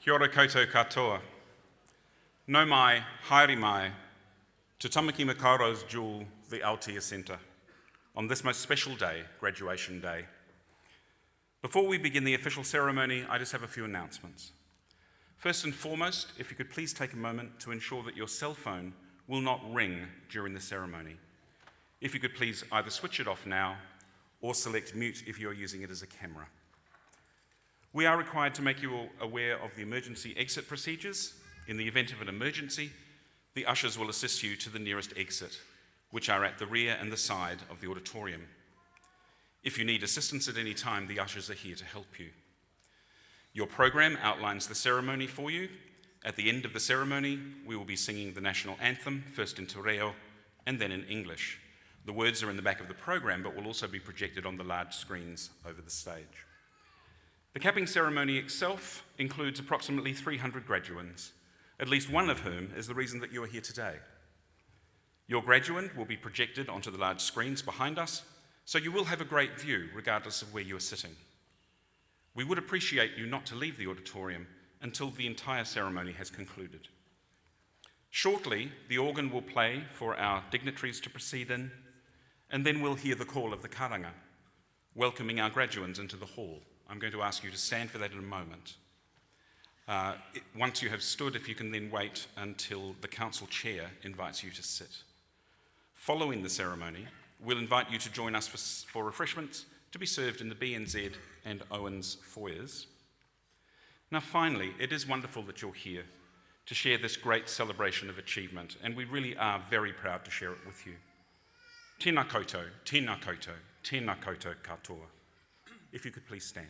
Kia ora koutou katoa. No mai, haere mai, to Tamaki Makaurau's jewel, the Aotea Centre, on this most special day, Graduation Day. Before we begin the official ceremony, I just have a few announcements. First and foremost, if you could please take a moment to ensure that your cell phone will not ring during the ceremony. If you could please either switch it off now or select mute if you're using it as a camera. We are required to make you all aware of the emergency exit procedures. In the event of an emergency, the ushers will assist you to the nearest exit, which are at the rear and the side of the auditorium. If you need assistance at any time, the ushers are here to help you. Your program outlines the ceremony for you. At the end of the ceremony, we will be singing the national anthem, first in te reo and then in English. The words are in the back of the program, but will also be projected on the large screens over the stage. The capping ceremony itself includes approximately 300 graduands, at least one of whom is the reason that you are here today. Your graduand will be projected onto the large screens behind us, so you will have a great view regardless of where you are sitting. We would appreciate you not to leave the auditorium until the entire ceremony has concluded. Shortly, the organ will play for our dignitaries to proceed in, and then we'll hear the call of the karanga, welcoming our graduands into the hall. I'm going to ask you to stand for that in a moment. Once you have stood, if you can then wait until the council chair invites you to sit. Following the ceremony, we'll invite you to join us for refreshments to be served in the BNZ and Owens foyers. Now finally, it is wonderful that you're here to share this great celebration of achievement, and we really are very proud to share it with you. Tēnā koutou, tēnā koutou, tēnā koutou katoa. If you could please stand.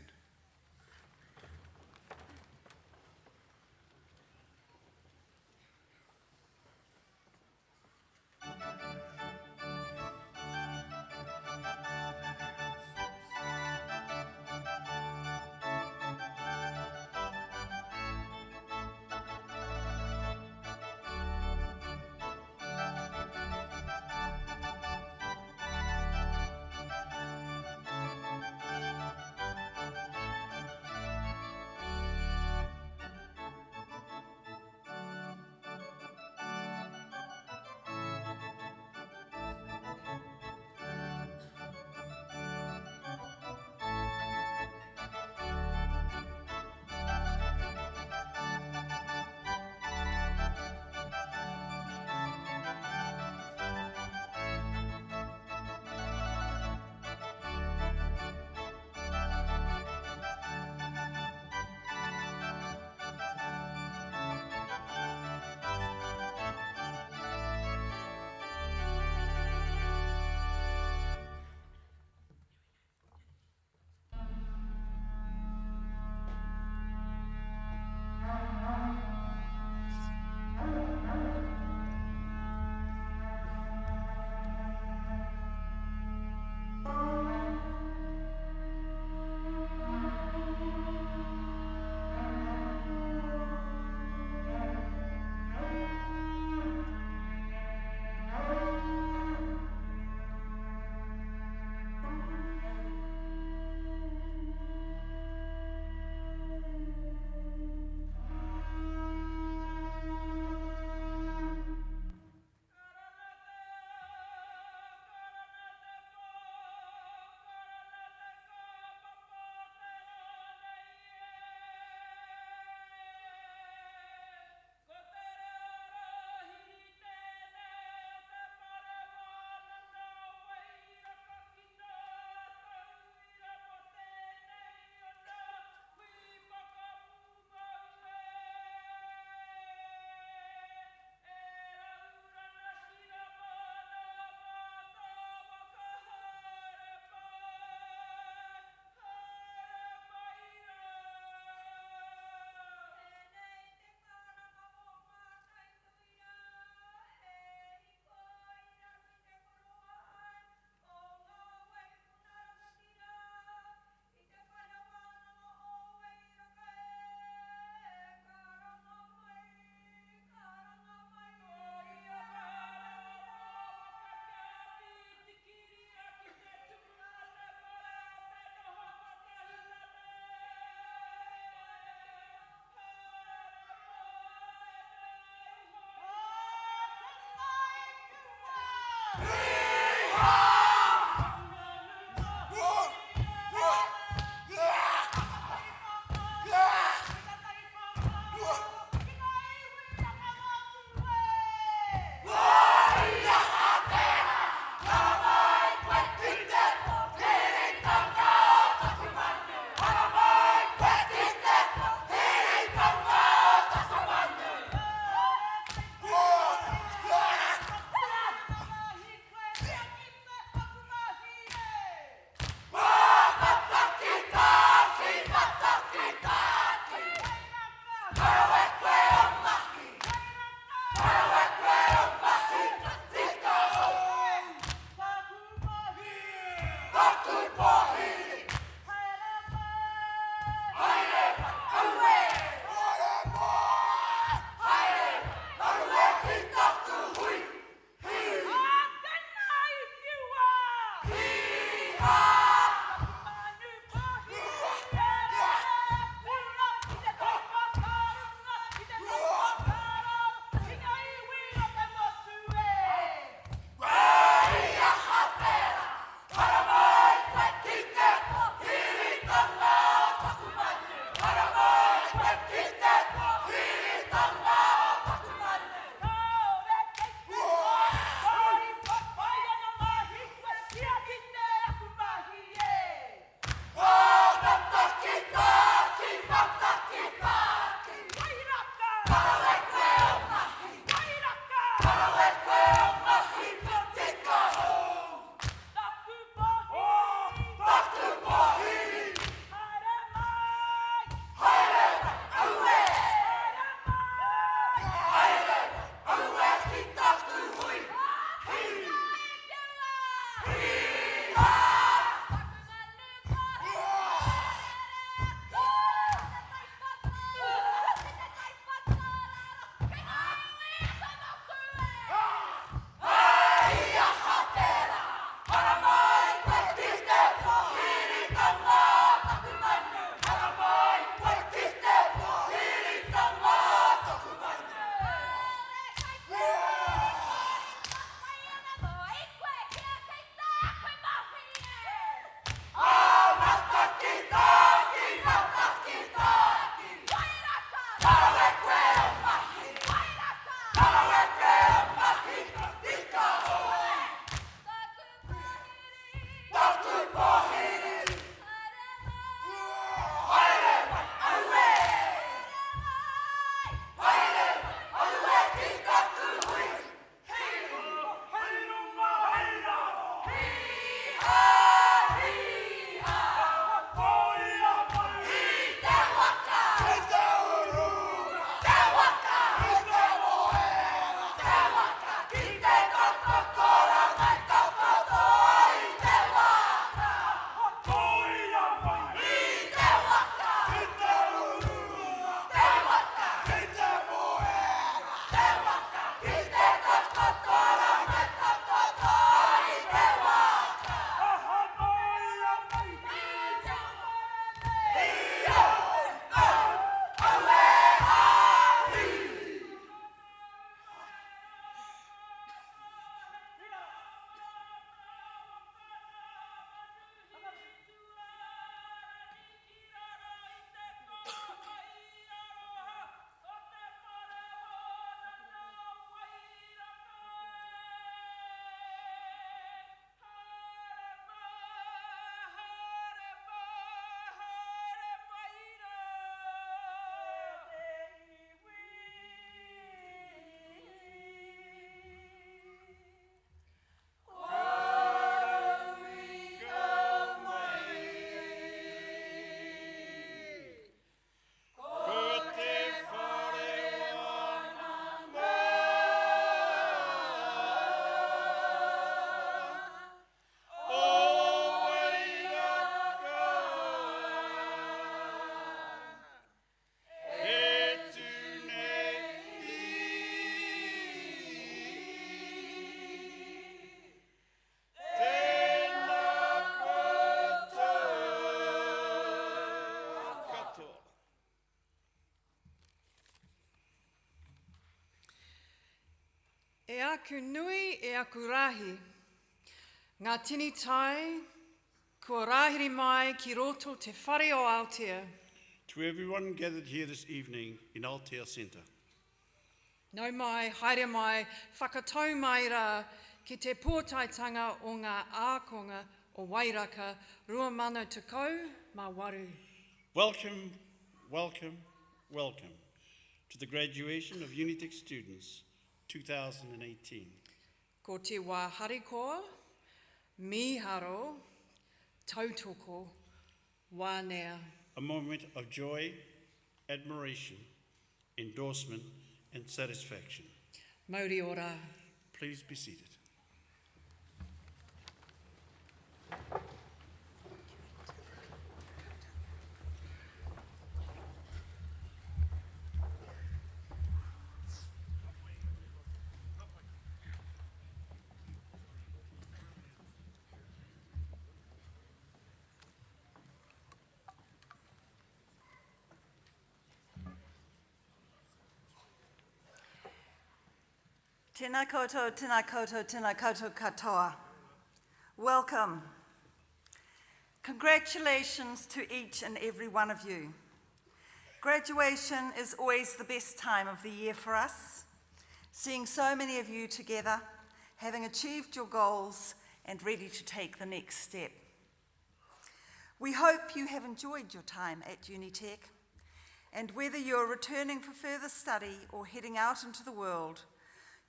aku nui e aku rahi. Ngā tini tai, kua rahiri mai ki roto te whare o Aotea. To everyone gathered here this evening in Aotea Centre, Nau mai, haere mai, whakatau mai rā ki te pōtaitanga o ngā ākonga o Wairaka, 2018. welcome, welcome, welcome to the graduation of Unitec students 2018. Ko te wā harikoa, miharo, tautoko, wānea. A moment of joy, admiration, endorsement and satisfaction. Mauri ora. Please be seated. Tēnā koutou, tēnā koutou, tēnā koutou katoa. Welcome. Congratulations to each and every one of you. Graduation is always the best time of the year for us. Seeing so many of you together, having achieved your goals and ready to take the next step. We hope you have enjoyed your time at Unitec, and whether you're returning for further study or heading out into the world,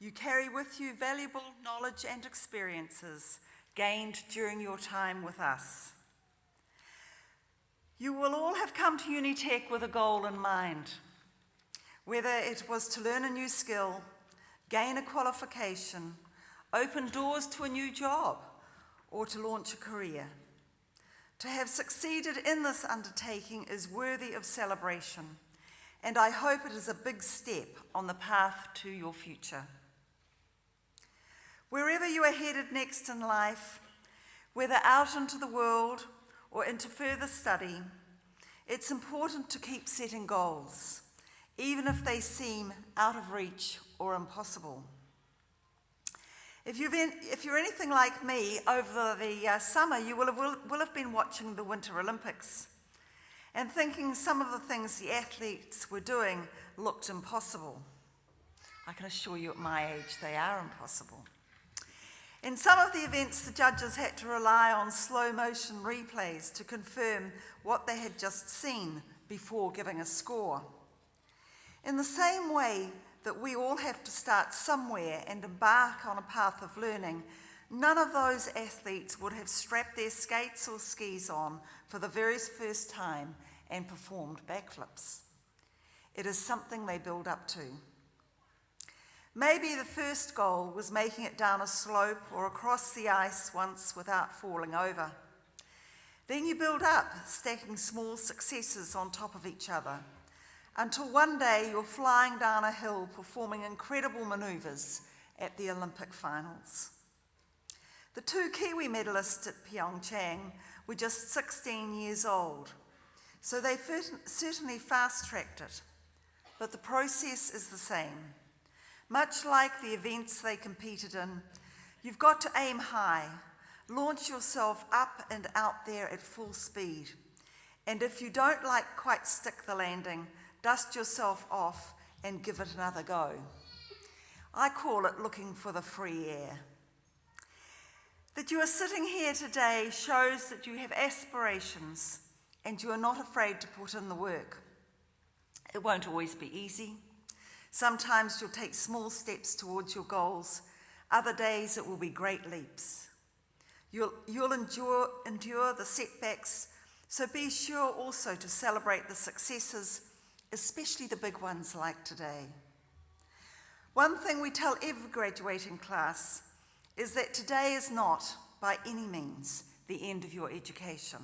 you carry with you valuable knowledge and experiences gained during your time with us. You will all have come to Unitec with a goal in mind, whether it was to learn a new skill, gain a qualification, open doors to a new job, or to launch a career. To have succeeded in this undertaking is worthy of celebration, and I hope it is a big step on the path to your future. Wherever you are headed next in life, whether out into the world or into further study, it's important to keep setting goals, even if they seem out of reach or impossible. If you're anything like me, over the summer you will have been watching the Winter Olympics and thinking some of the things the athletes were doing looked impossible. I can assure you at my age they are impossible. In some of the events, the judges had to rely on slow motion replays to confirm what they had just seen before giving a score. In the same way that we all have to start somewhere and embark on a path of learning, none of those athletes would have strapped their skates or skis on for the very first time and performed backflips. It is something they build up to. Maybe the first goal was making it down a slope or across the ice once without falling over. Then you build up, stacking small successes on top of each other, until one day you're flying down a hill performing incredible manoeuvres at the Olympic finals. The two Kiwi medalists at Pyeongchang were just 16 years old, so they certainly fast-tracked it, but the process is the same. Much like the events they competed in, you've got to aim high, launch yourself up and out there at full speed. And if you don't quite stick the landing, dust yourself off and give it another go. I call it looking for the free air. That you are sitting here today shows that you have aspirations and you are not afraid to put in the work. It won't always be easy. Sometimes you'll take small steps towards your goals. Other days it will be great leaps. You'll endure the setbacks, so be sure also to celebrate the successes, especially the big ones like today. One thing we tell every graduating class is that today is not, by any means, the end of your education.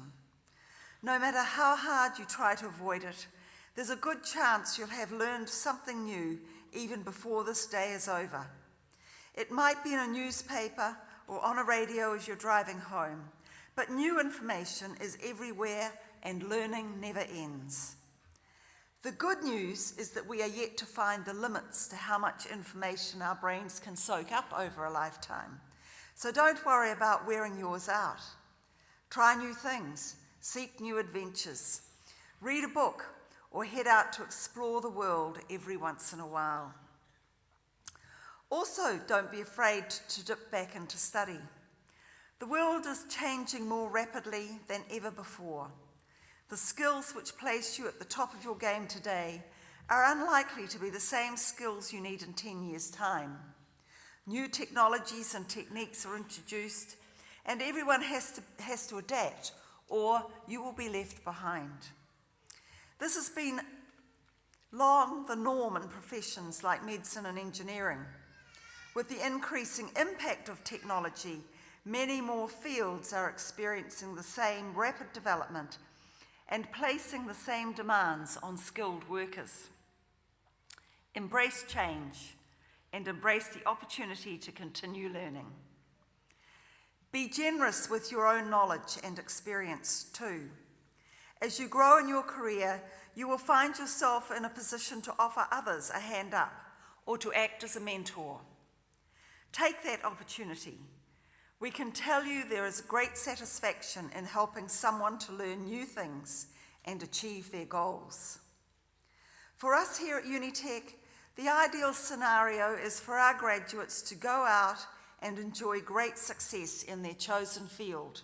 No matter how hard you try to avoid it, there's a good chance you'll have learned something new even before this day is over. It might be in a newspaper or on a radio as you're driving home, but new information is everywhere and learning never ends. The good news is that we are yet to find the limits to how much information our brains can soak up over a lifetime. So don't worry about wearing yours out. Try new things, seek new adventures, read a book, or head out to explore the world every once in a while. Also, don't be afraid to dip back into study. The world is changing more rapidly than ever before. The skills which place you at the top of your game today are unlikely to be the same skills you need in 10 years' time. New technologies and techniques are introduced, and everyone has to adapt, or you will be left behind. This has been long the norm in professions like medicine and engineering. With the increasing impact of technology, many more fields are experiencing the same rapid development and placing the same demands on skilled workers. Embrace change and embrace the opportunity to continue learning. Be generous with your own knowledge and experience too. As you grow in your career, you will find yourself in a position to offer others a hand up or to act as a mentor. Take that opportunity. We can tell you there is great satisfaction in helping someone to learn new things and achieve their goals. For us here at Unitec, the ideal scenario is for our graduates to go out and enjoy great success in their chosen field.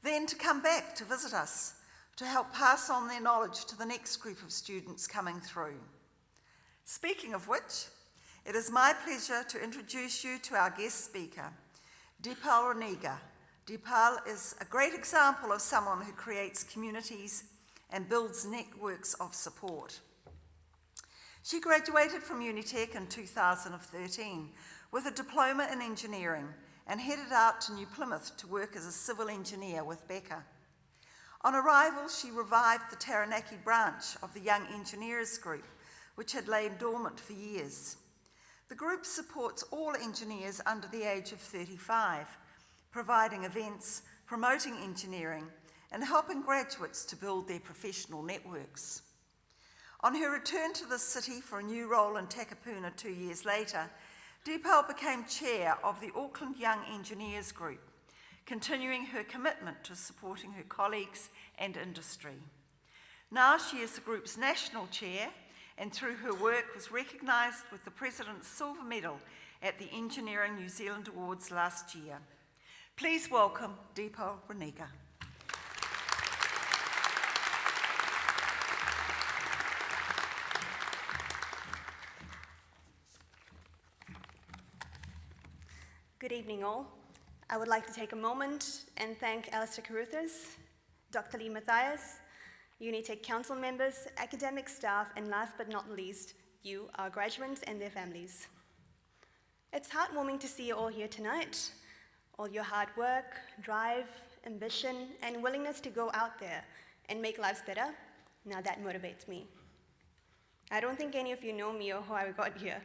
Then to come back to visit us, to help pass on their knowledge to the next group of students coming through. Speaking of which, it is my pleasure to introduce you to our guest speaker, Deepal Raniga. Deepal is a great example of someone who creates communities and builds networks of support. She graduated from Unitec in 2013 with a diploma in engineering and headed out to New Plymouth to work as a civil engineer with Becca. On arrival, she revived the Taranaki branch of the Young Engineers Group, which had lain dormant for years. The group supports all engineers under the age of 35, providing events, promoting engineering, and helping graduates to build their professional networks. On her return to the city for a new role in Takapuna 2 years later, Deepal became chair of the Auckland Young Engineers Group, continuing her commitment to supporting her colleagues and industry. Now she is the group's national chair, and through her work was recognised with the President's Silver Medal at the Engineering New Zealand Awards last year. Please welcome Deepal Raniga. Good evening all. I would like to take a moment and thank Alistair Caruthers, Dr. Lee Matthias, Unitec Council members, academic staff, and last but not least, you, our graduates and their families. It's heartwarming to see you all here tonight. All your hard work, drive, ambition, and willingness to go out there and make lives better, now that motivates me. I don't think any of you know me or how I got here.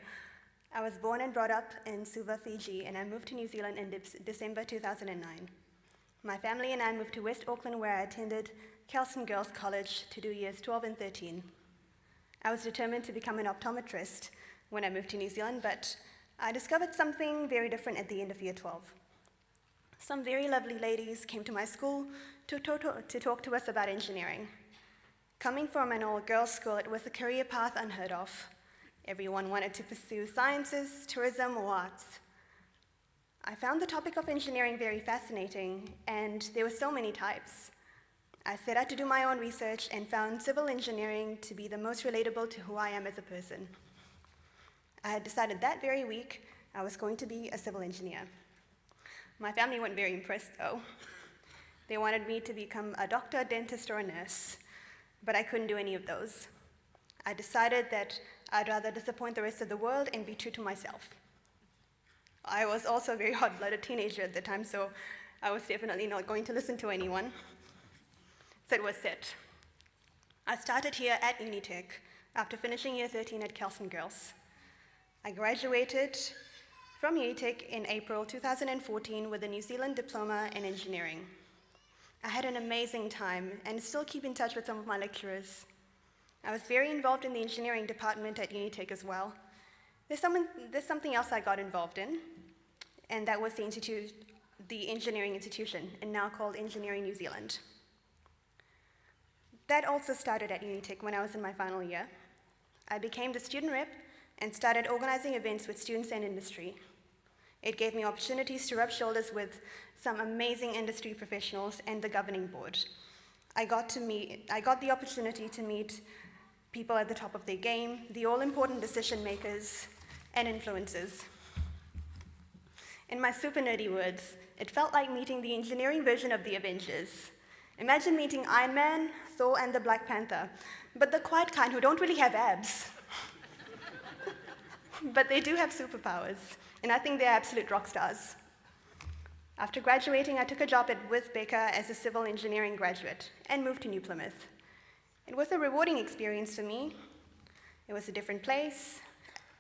I was born and brought up in Suva, Fiji, and I moved to New Zealand in December 2009. My family and I moved to West Auckland, where I attended Kelson Girls College to do years 12 and 13. I was determined to become an optometrist when I moved to New Zealand, but I discovered something very different at the end of year 12. Some very lovely ladies came to my school to talk to us about engineering. Coming from an all-girls school, it was a career path unheard of. Everyone wanted to pursue sciences, tourism, or arts. I found the topic of engineering very fascinating, and there were so many types. I set out to do my own research and found civil engineering to be the most relatable to who I am as a person. I had decided that very week I was going to be a civil engineer. My family weren't very impressed, though. They wanted me to become a doctor, dentist, or a nurse, but I couldn't do any of those. I decided that I'd rather disappoint the rest of the world and be true to myself. I was also a very hot-blooded teenager at the time, so I was definitely not going to listen to anyone. So it was set. I started here at Unitec after finishing year 13 at Kelson Girls. I graduated from Unitec in April 2014 with a New Zealand Diploma in Engineering. I had an amazing time and still keep in touch with some of my lecturers. I was very involved in the engineering department at Unitec as well. There's something else I got involved in, and that was the engineering institution, and now called Engineering New Zealand. That also started at Unitec when I was in my final year. I became the student rep and started organizing events with students and industry. It gave me opportunities to rub shoulders with some amazing industry professionals and the governing board. I got the opportunity to meet people at the top of their game, the all-important decision makers and influencers. In my super nerdy words, it felt like meeting the engineering version of the Avengers. Imagine meeting Iron Man, Thor, and the Black Panther, but the quiet kind who don't really have abs. But they do have superpowers, and I think they're absolute rock stars. After graduating, I took a job with Baker as a civil engineering graduate and moved to New Plymouth. It was a rewarding experience for me. It was a different place,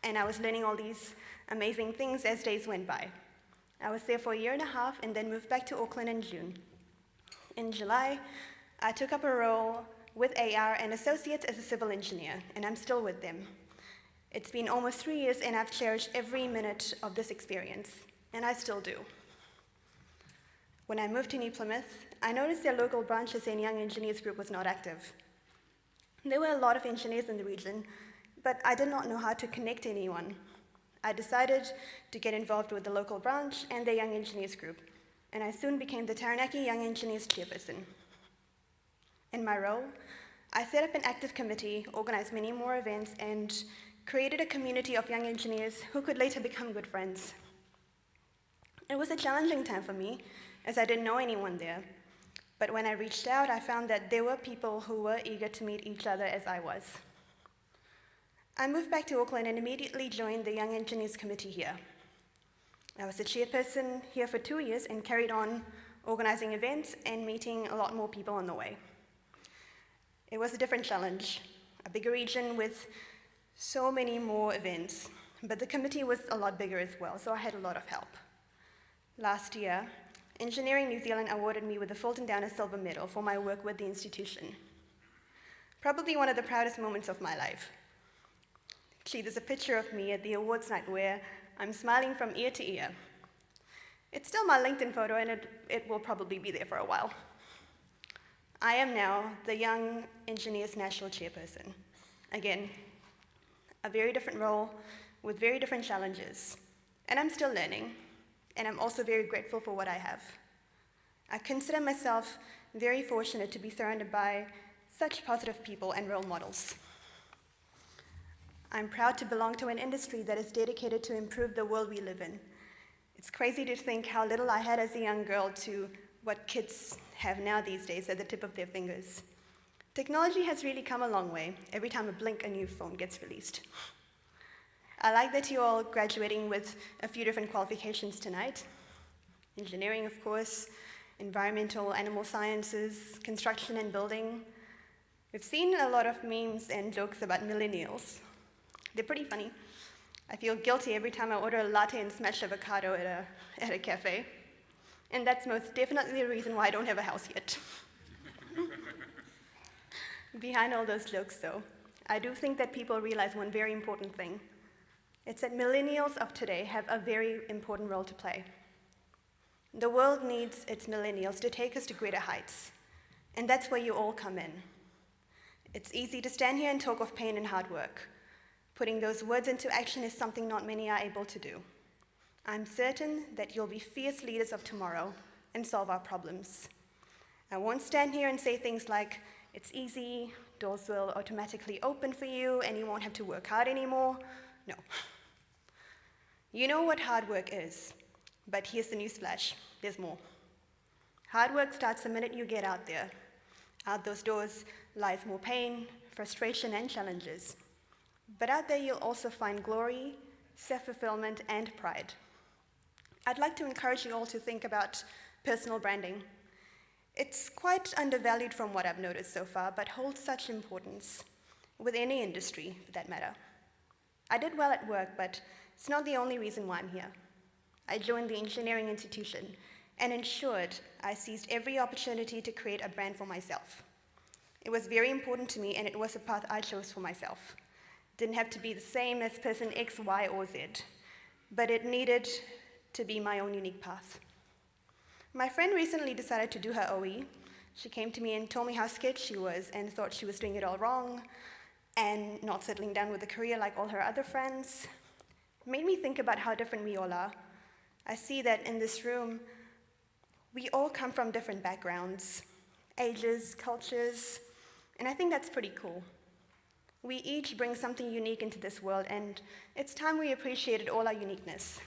and I was learning all these amazing things as days went by. I was there for a year and a half and then moved back to Auckland in June. In July, I took up a role with AR and Associates as a civil engineer, and I'm still with them. It's been almost 3 years, and I've cherished every minute of this experience, and I still do. When I moved to New Plymouth, I noticed their local branches and Young Engineers group was not active. There were a lot of engineers in the region, but I did not know how to connect to anyone. I decided to get involved with the local branch and the Young Engineers group, and I soon became the Taranaki Young Engineers chairperson. In my role, I set up an active committee, organized many more events, and created a community of young engineers who could later become good friends. It was a challenging time for me, as I didn't know anyone there, but when I reached out, I found that there were people who were eager to meet each other as I was. I moved back to Auckland and immediately joined the Young Engineers Committee here. I was the chairperson here for 2 years and carried on organizing events and meeting a lot more people on the way. It was a different challenge, a bigger region with so many more events, but the committee was a lot bigger as well, so I had a lot of help. Last year, Engineering New Zealand awarded me with the Fulton Downer Silver Medal for my work with the institution. Probably one of the proudest moments of my life. Actually, there's a picture of me at the awards night where I'm smiling from ear to ear. It's still my LinkedIn photo, and it will probably be there for a while. I am now the Young Engineers National Chairperson. Again, a very different role with very different challenges, and I'm still learning, and I'm also very grateful for what I have. I consider myself very fortunate to be surrounded by such positive people and role models. I'm proud to belong to an industry that is dedicated to improve the world we live in. It's crazy to think how little I had as a young girl to what kids have now these days at the tip of their fingers. Technology has really come a long way. Every time I blink, a new phone gets released. I like that you're all graduating with a few different qualifications tonight. Engineering, of course, environmental, animal sciences, construction and building. We've seen a lot of memes and jokes about millennials. They're pretty funny. I feel guilty every time I order a latte and smashed avocado at a cafe. And that's most definitely the reason why I don't have a house yet. Behind all those jokes, though, I do think that people realize one very important thing. It's that millennials of today have a very important role to play. The world needs its millennials to take us to greater heights, and that's where you all come in. It's easy to stand here and talk of pain and hard work. Putting those words into action is something not many are able to do. I'm certain that you'll be fierce leaders of tomorrow and solve our problems. I won't stand here and say things like, it's easy, doors will automatically open for you, and you won't have to work hard anymore. No. You know what hard work is, but here's the newsflash, there's more. Hard work starts the minute you get out there. Out those doors lies more pain, frustration, and challenges. But out there you'll also find glory, self-fulfillment, and pride. I'd like to encourage you all to think about personal branding. It's quite undervalued from what I've noticed so far, but holds such importance with any industry, for that matter. I did well at work, but it's not the only reason why I'm here. I joined the engineering institution and ensured I seized every opportunity to create a brand for myself. It was very important to me, and it was a path I chose for myself. Didn't have to be the same as person X, Y, or Z, but it needed to be my own unique path. My friend recently decided to do her OE. She came to me and told me how scared she was and thought she was doing it all wrong and not settling down with a career like all her other friends. It made me think about how different we all are. I see that in this room, we all come from different backgrounds, ages, cultures, and I think that's pretty cool. We each bring something unique into this world, and it's time we appreciated all our uniqueness.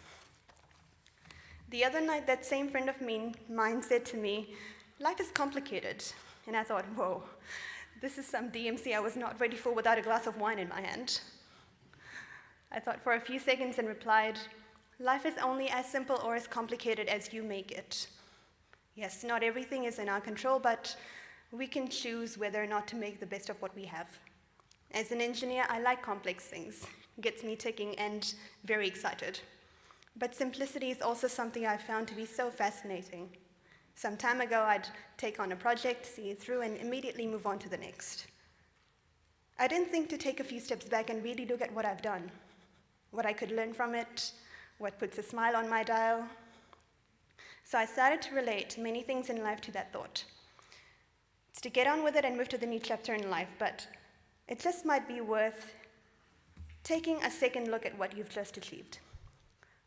The other night, that same friend of mine said to me, "Life is complicated." And I thought, whoa, this is some DMC I was not ready for without a glass of wine in my hand. I thought for a few seconds and replied, "Life is only as simple or as complicated as you make it." Yes, not everything is in our control, but we can choose whether or not to make the best of what we have. As an engineer, I like complex things. It gets me ticking and very excited. But simplicity is also something I found to be so fascinating. Some time ago, I'd take on a project, see it through, and immediately move on to the next. I didn't think to take a few steps back and really look at what I've done, what I could learn from it, what puts a smile on my dial. So I started to relate many things in life to that thought. It's to get on with it and move to the new chapter in life, but it just might be worth taking a second look at what you've just achieved.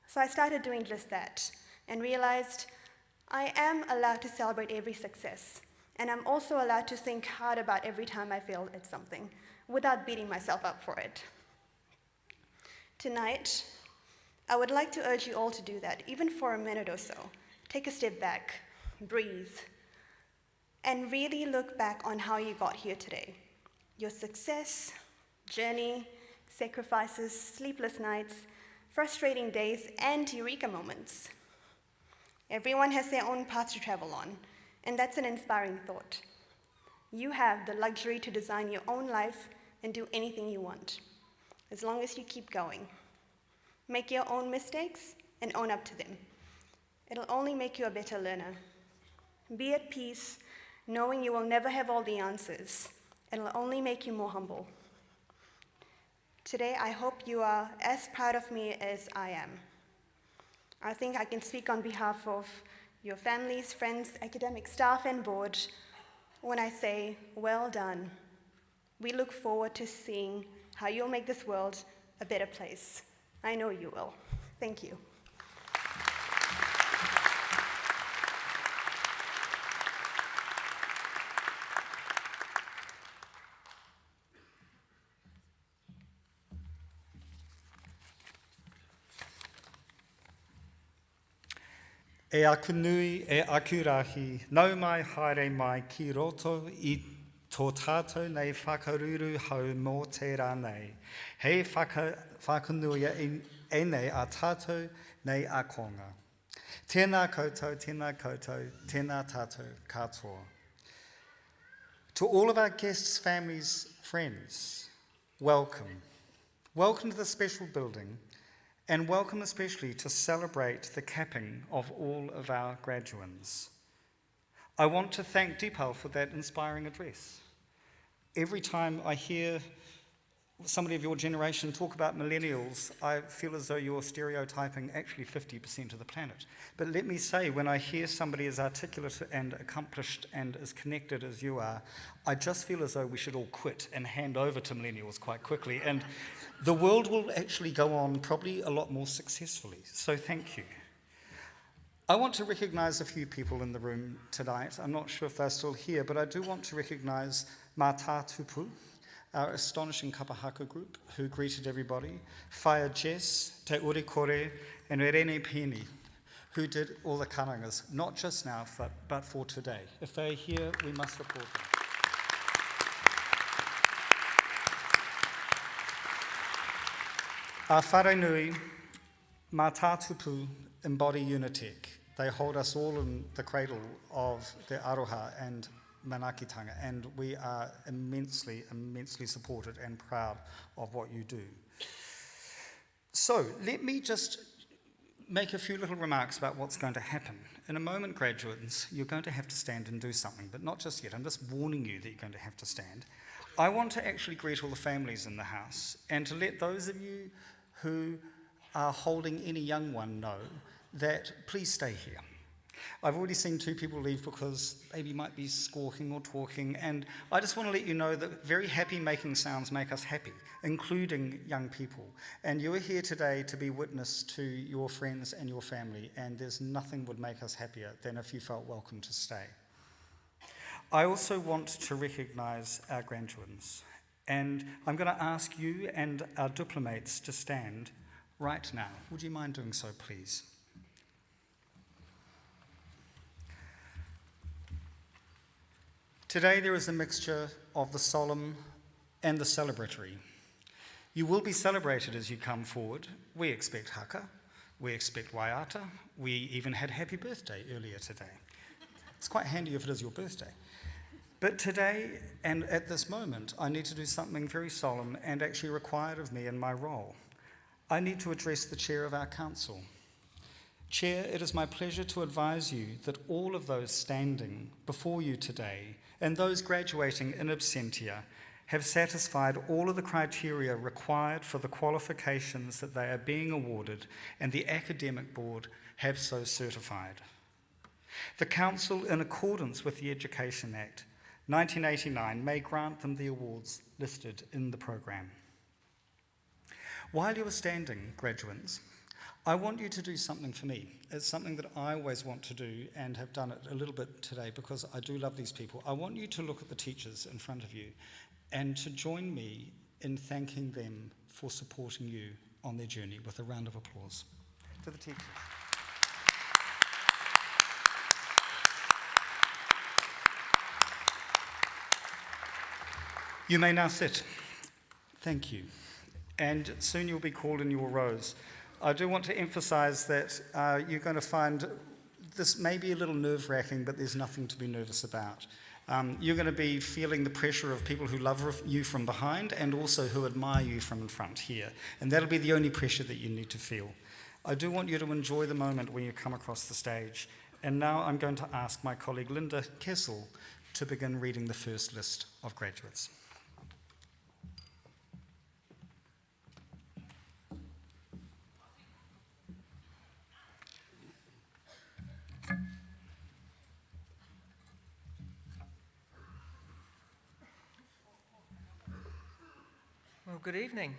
So I started doing just that and realized I am allowed to celebrate every success, and I'm also allowed to think hard about every time I fail at something without beating myself up for it. Tonight, I would like to urge you all to do that, even for a minute or so. Take a step back, breathe, and really look back on how you got here today. Your success, journey, sacrifices, sleepless nights, frustrating days, and eureka moments. Everyone has their own path to travel on, and that's an inspiring thought. You have the luxury to design your own life and do anything you want, as long as you keep going. Make your own mistakes and own up to them. It'll only make you a better learner. Be at peace, knowing you will never have all the answers. It'll only make you more humble. Today, I hope you are as proud of me as I am. I think I can speak on behalf of your families, friends, academic staff, and board when I say, well done. We look forward to seeing how you'll make this world a better place. I know you will. Thank you. E aku nui, e aku rahi, nau mai haere mai ki roto I tō tātou nei whakaruru hau mō te rā nei. Hei whakanuia e nei a tātou nei a konga. Tēnā koutou, tēnā koutou, tēnā tātou katoa. To all of our guests, families, friends, welcome. Welcome to the special building, and welcome especially to celebrate the capping of all of our graduands. I want to thank Deepal for that inspiring address. Every time I hear somebody of your generation talk about millennials, I feel as though you're stereotyping actually 50% of the planet. But let me say, when I hear somebody as articulate and accomplished and as connected as you are, I just feel as though we should all quit and hand over to millennials quite quickly. And the world will actually go on probably a lot more successfully. So thank you. I want to recognise a few people in the room tonight. I'm not sure if they're still here, but I do want to recognise Mata Tupu, our astonishing kapahaka group who greeted everybody, Whaia Jess, Te Uri Kore, and Rene Peni, who did all the karangas, not just now, but for today. If they're here, we must support them. Our whare nui, Mata Tupu, embody Unitec. They hold us all in the cradle of the aroha and manakitanga, and we are immensely, immensely supported and proud of what you do. So let me just make a few little remarks about what's going to happen. In a moment, graduates, you're going to have to stand and do something, but not just yet. I'm just warning you that you're going to have to stand. I want to actually greet all the families in the house and to let those of you who are holding any young one know that please stay here. I've already seen 2 people leave because baby might be squawking or talking, and I just want to let you know that very happy making sounds make us happy, including young people. And you are here today to be witness to your friends and your family, and there's nothing would make us happier than if you felt welcome to stay. I also want to recognise our graduates, and I'm going to ask you and our diplomates to stand right now. Would you mind doing so, please? Today there is a mixture of the solemn and the celebratory. You will be celebrated as you come forward. We expect haka, we expect waiata, we even had happy birthday earlier today. It's quite handy if it is your birthday. But today, and at this moment, I need to do something very solemn and actually required of me in my role. I need to address the chair of our council. Chair, it is my pleasure to advise you that all of those standing before you today and those graduating in absentia have satisfied all of the criteria required for the qualifications that they are being awarded, and the academic board have so certified. The council, in accordance with the Education Act 1989, may grant them the awards listed in the programme. While you are standing, graduates, I want you to do something for me. It's something that I always want to do and have done it a little bit today because I do love these people. I want you to look at the teachers in front of you and to join me in thanking them for supporting you on their journey with a round of applause. To the teachers. You may now sit. Thank you. And soon you'll be called in your rows. I do want to emphasise that you're going to find this may be a little nerve-wracking, but there's nothing to be nervous about. You're going to be feeling the pressure of people who love you from behind and also who admire you from in front here. And that'll be the only pressure that you need to feel. I do want you to enjoy the moment when you come across the stage. And now I'm going to ask my colleague Linda Kessel to begin reading the first list of graduates. Well, good evening.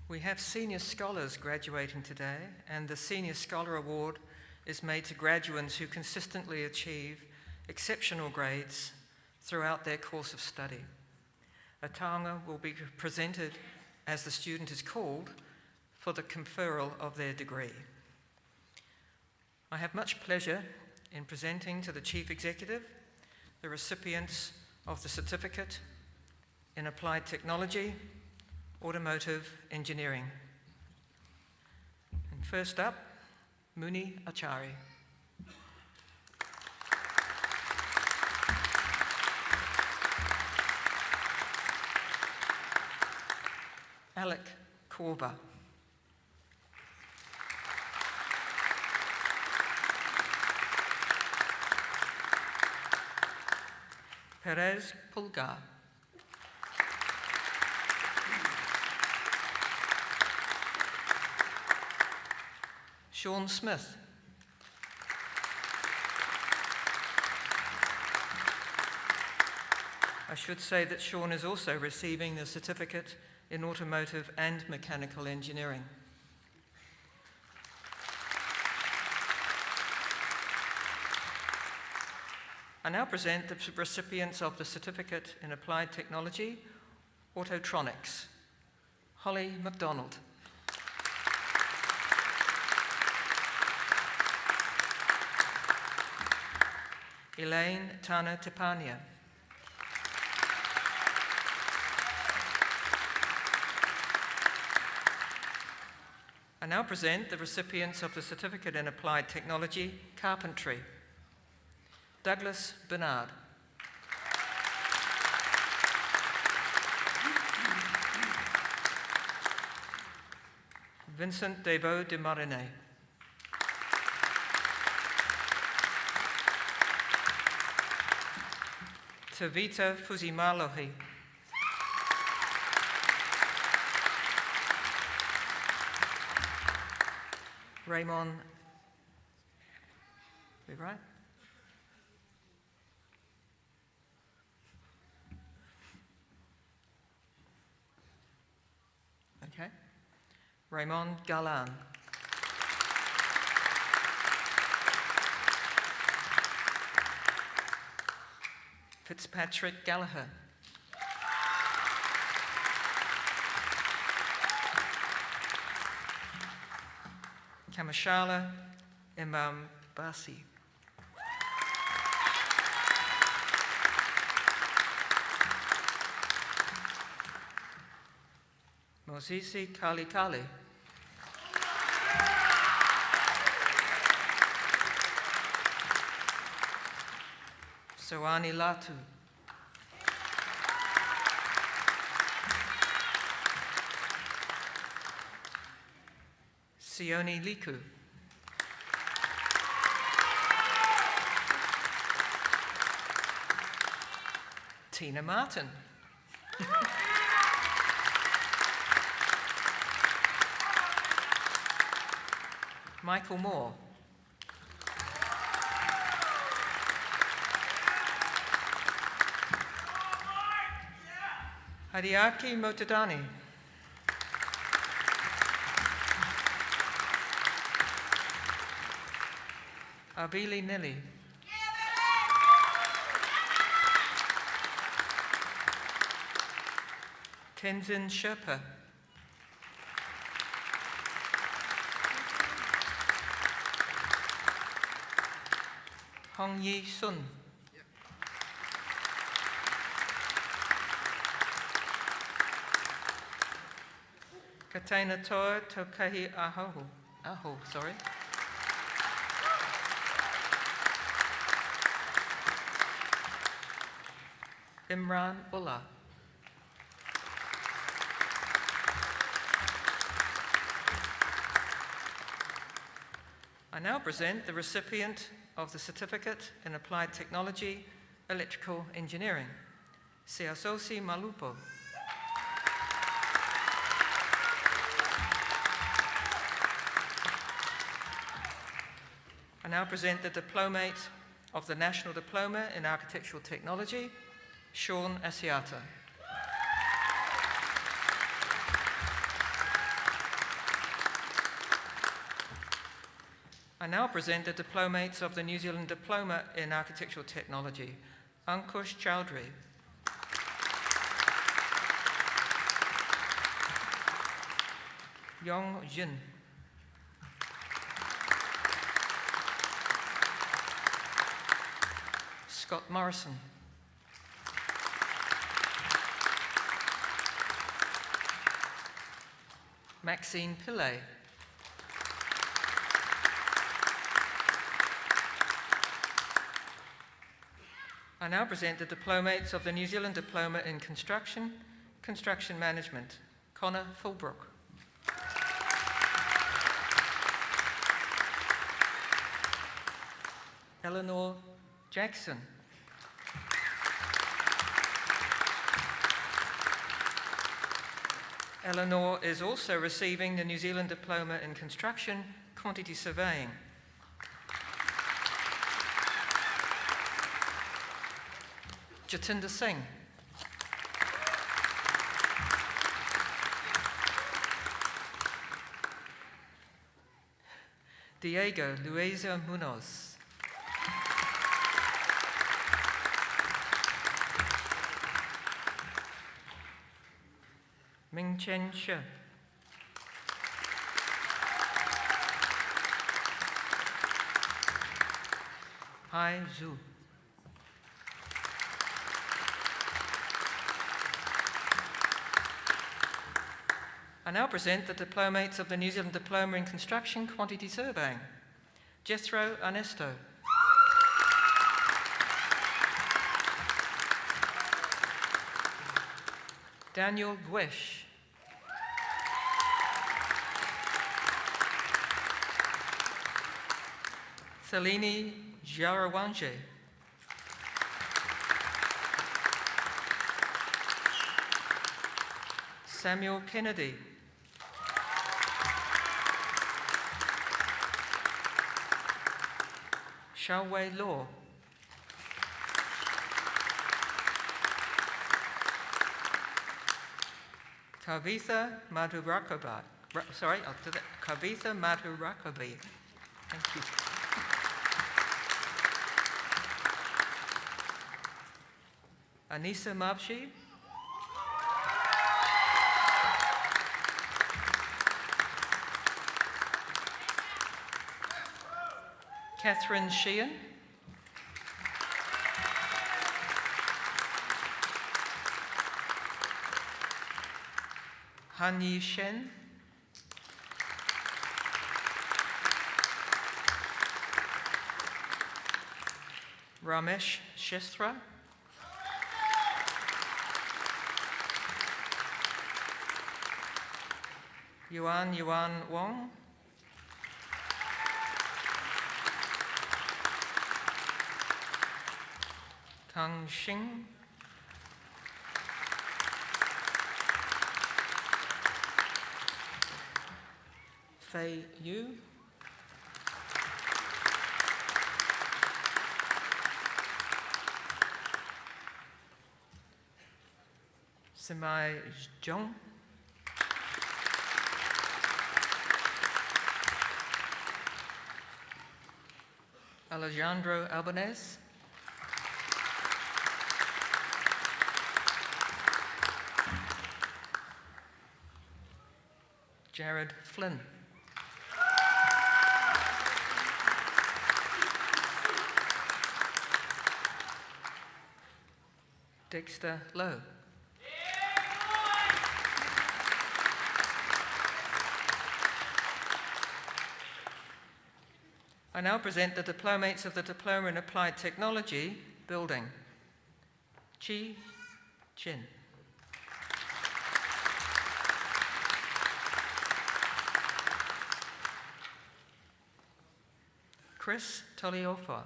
We have senior scholars graduating today, and the Senior Scholar Award is made to graduates who consistently achieve exceptional grades throughout their course of study. A taonga will be presented as the student is called for the conferral of their degree. I have much pleasure in presenting to the Chief Executive the recipients of the certificate in Applied Technology, Automotive Engineering. And first up, Muni Achari. Alec Korba. Perez Pulgar. Sean Smith. I should say that Sean is also receiving the certificate in Automotive and Mechanical Engineering. I now present the recipients of the certificate in Applied Technology, Autotronics. Holly MacDonald. Elaine Tana Tepania. I now present the recipients of the Certificate in Applied Technology, Carpentry. Douglas Bernard. Vincent Debo de Marinet. Tavita Fuzimalohi. Raymond, we right? Okay. Raymond Galan. Fitzpatrick Gallagher. Kamashala Imam Basi. Mosisi Kali Kali. Soani Latu. Sione Liku. Tina Martin. Michael Moore. Hadiaki Motodani. Abili Nili. Tenzin Sherpa. Hong Yi Sun. Katena Toa Tokahi Aho, sorry. Imran Ullah. I now present the recipient of the Certificate in Applied Technology, Electrical Engineering, Siasosi Malupo. I now present the diplomate of the National Diploma in Architectural Technology, Sean Asiata. I now present the diplomates of the New Zealand Diploma in Architectural Technology, Ankush Chowdhury. Yong Jin. Scott Morrison. Maxine Pillay. I now present the diplomates of the New Zealand Diploma in Construction, Construction Management, Connor Fulbrook. Eleanor Jackson. Eleanor is also receiving the New Zealand Diploma in Construction, Quantity Surveying. Jatinder Singh. Diego Luisa Munoz. Ming Chen Shi. Hai Zhu. I now present the diplomates of the New Zealand Diploma in Construction Quantity Surveying. Jethro Ernesto. Daniel Gwesh. Thalini Jarawanje. Samuel Kennedy. Xiaowei Law. Kavitha Madhurakabi. Sorry, I'll do that. Kavitha Madhurakabi. Thank you. Anissa Mabshi. Catherine Sheehan. Han Yi Shen. Ramesh Shestra. Yuan Wong. Kang Xing. Fei Yu. Simai Zhong. Alejandro Albanese. Jared Flynn. Dexter Lowe. I now present the diplomates of the Diploma in Applied Technology building. Chi Chin. Chris Toliofa.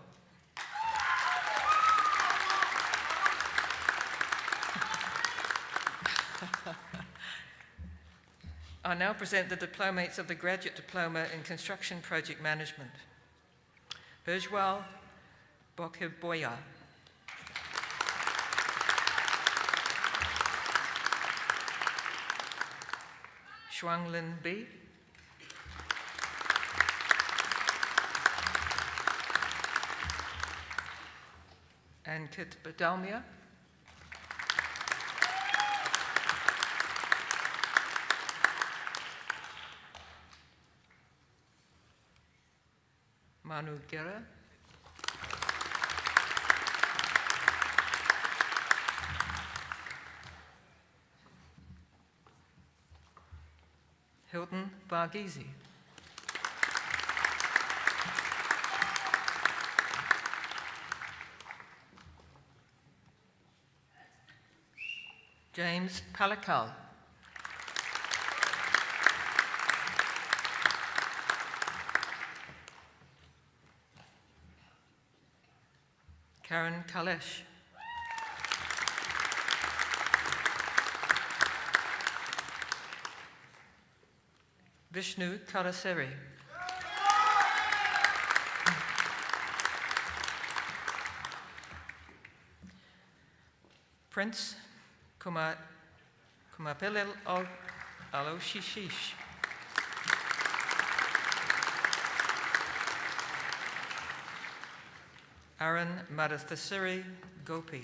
I now present the diplomates of the Graduate Diploma in Construction Project Management. Ujwal Bokiboya. Shuanglin B. Ankit Badalmia. Manu Gera. Hilton Barghese. James Palakal. Karen Kalesh. Vishnu Karaseri. Prince Kumapelil Aloshishish. Aaron Madathasiri Gopi.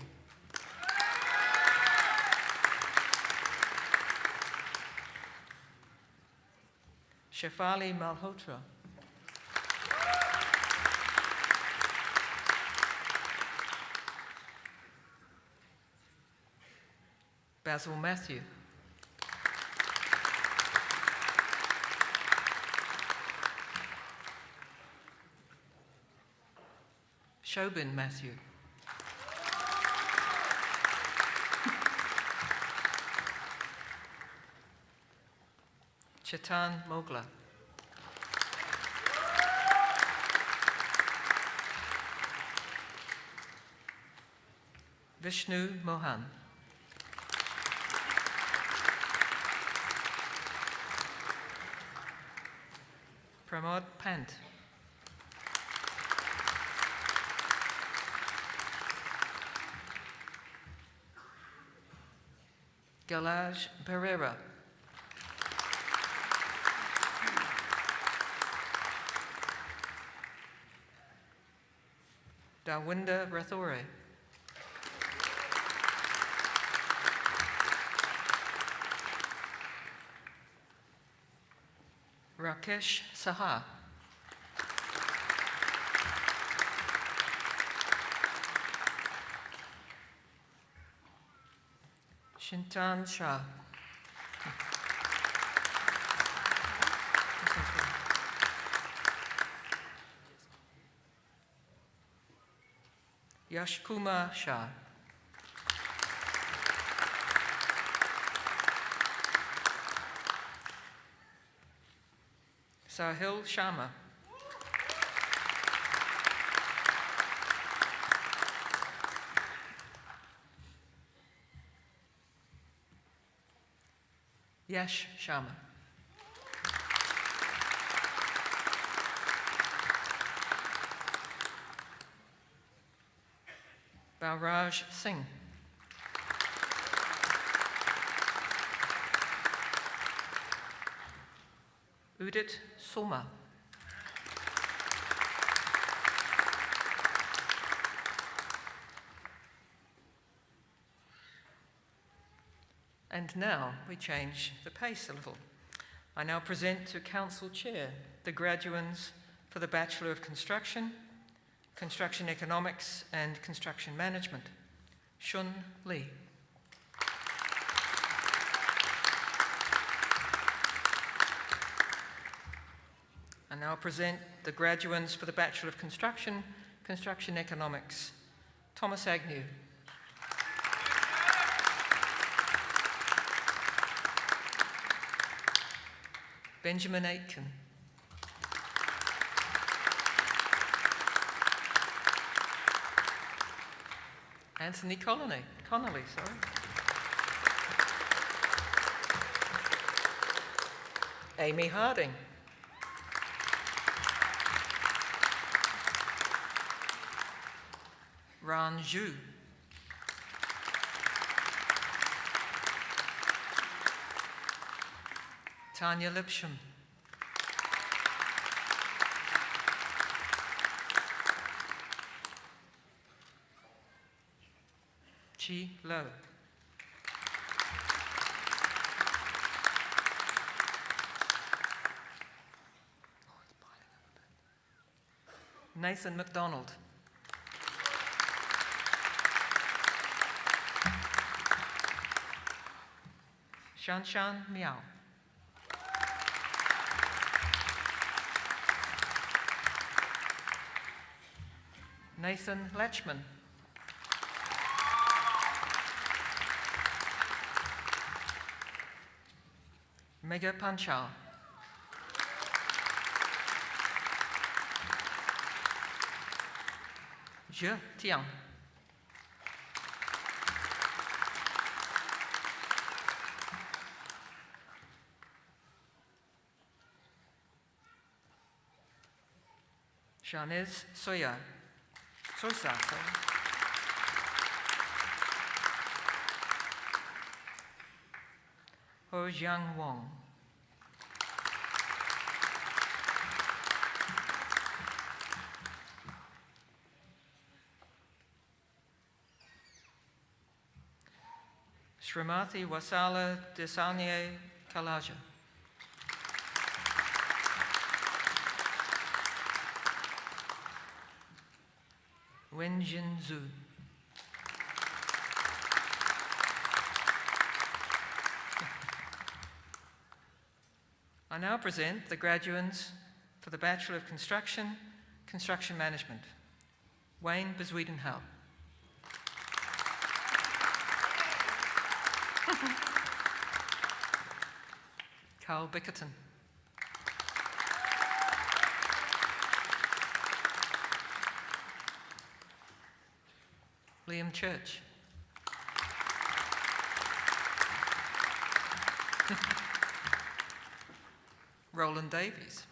Shefali Malhotra. Basil Matthew. Shobin Matthew. Chetan Mogla. Vishnu Mohan. Pramod Pant. Galaj Pereira. Dawinda Rathore. Rakesh Saha. Shintan Shah. Yashkumar Shah. Sahil Sharma. Yash Sharma. Balraj Singh. Udit Soma. And now we change the pace a little. I now present to Council Chair the graduands for the Bachelor of Construction, Construction Economics and Construction Management. Shun Lee. I now present the graduands for the Bachelor of Construction, Construction Economics. Thomas Agnew. Benjamin Aitken. Anthony Connolly, sorry. Amy Harding. Ran Zhu. Tanya Lipsham. Chi Lo. Nathan MacDonald. Shanshan Miao. Nathan Latchman. Mega Panchal. Zhe Tiang. Shanez Soya. Sosa. Ho Jiang Wong. Srimati Wasala Desanye Kalaja. Wenjin Zhu. I now present the graduands for the Bachelor of Construction, Construction Management. Wayne Beswedenhout. Carl Bickerton. Liam Church. Roland Davies.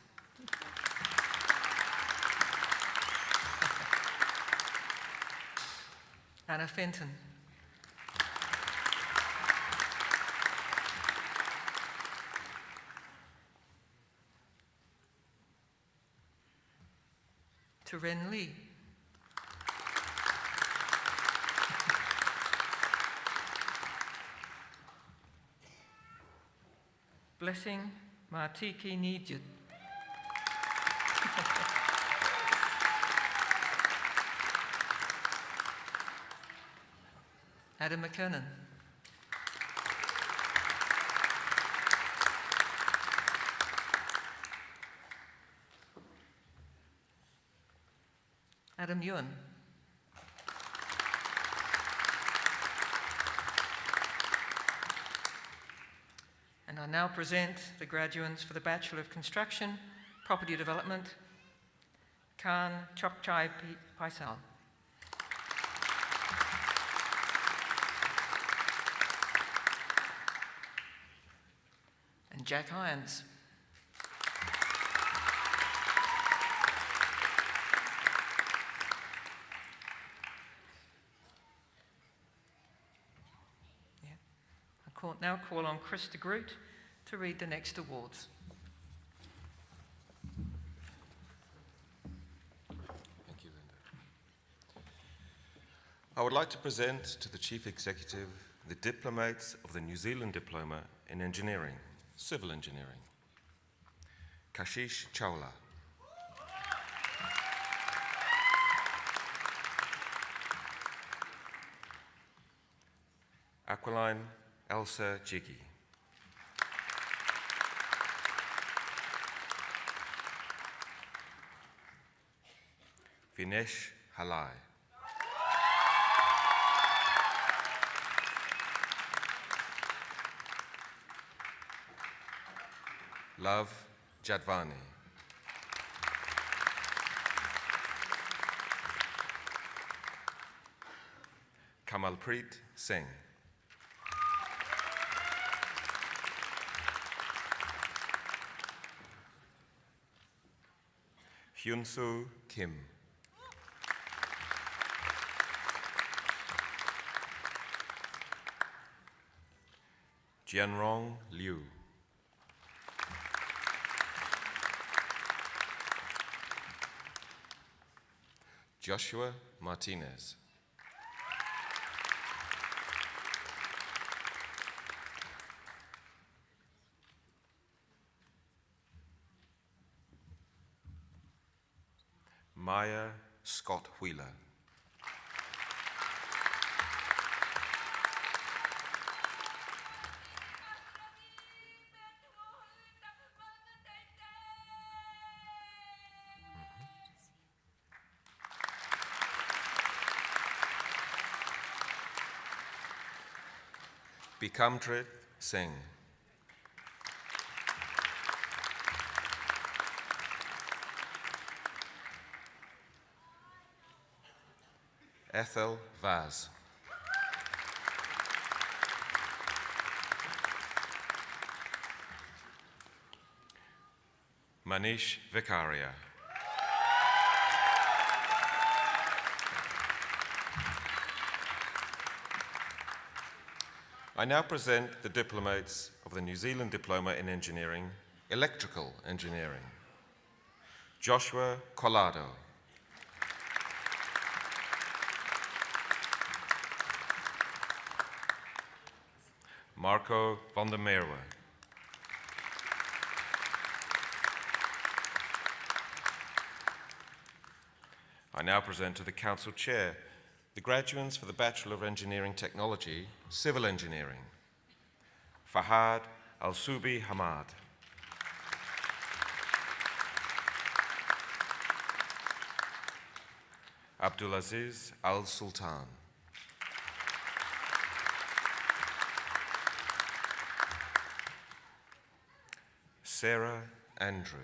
Anna Fenton. Turen Lee. Blessing Martiki Nijut. Adam McKernan. Adam Ewan. And I now present the graduates for the Bachelor of Construction, Property Development, Khan Chokchai Paisal. And Jack Irons. Now call on Chris de Groot to read the next awards. Thank you, Linda. I would like to present to the Chief Executive the diplomates of the New Zealand Diploma in Engineering, Civil Engineering. Kashish Chawla. Aquiline Elsa Jiggy. Vinesh Halai. Love Jadvani. Kamalpreet Singh. Hyunsu Kim. Jianrong Liu. Joshua Martinez. Maya Scott Wheeler. Bikamtrit Singh. Ethel Vaz. Manish Vicaria. I now present the diplomates of the New Zealand Diploma in Engineering, Electrical Engineering. Joshua Collado. Marco van der Merwe. I now present to the Council Chair the graduates for the Bachelor of Engineering Technology, Civil Engineering. Fahad Al-Subi Hamad. Abdulaziz Al-Sultan. Sarah Andrew.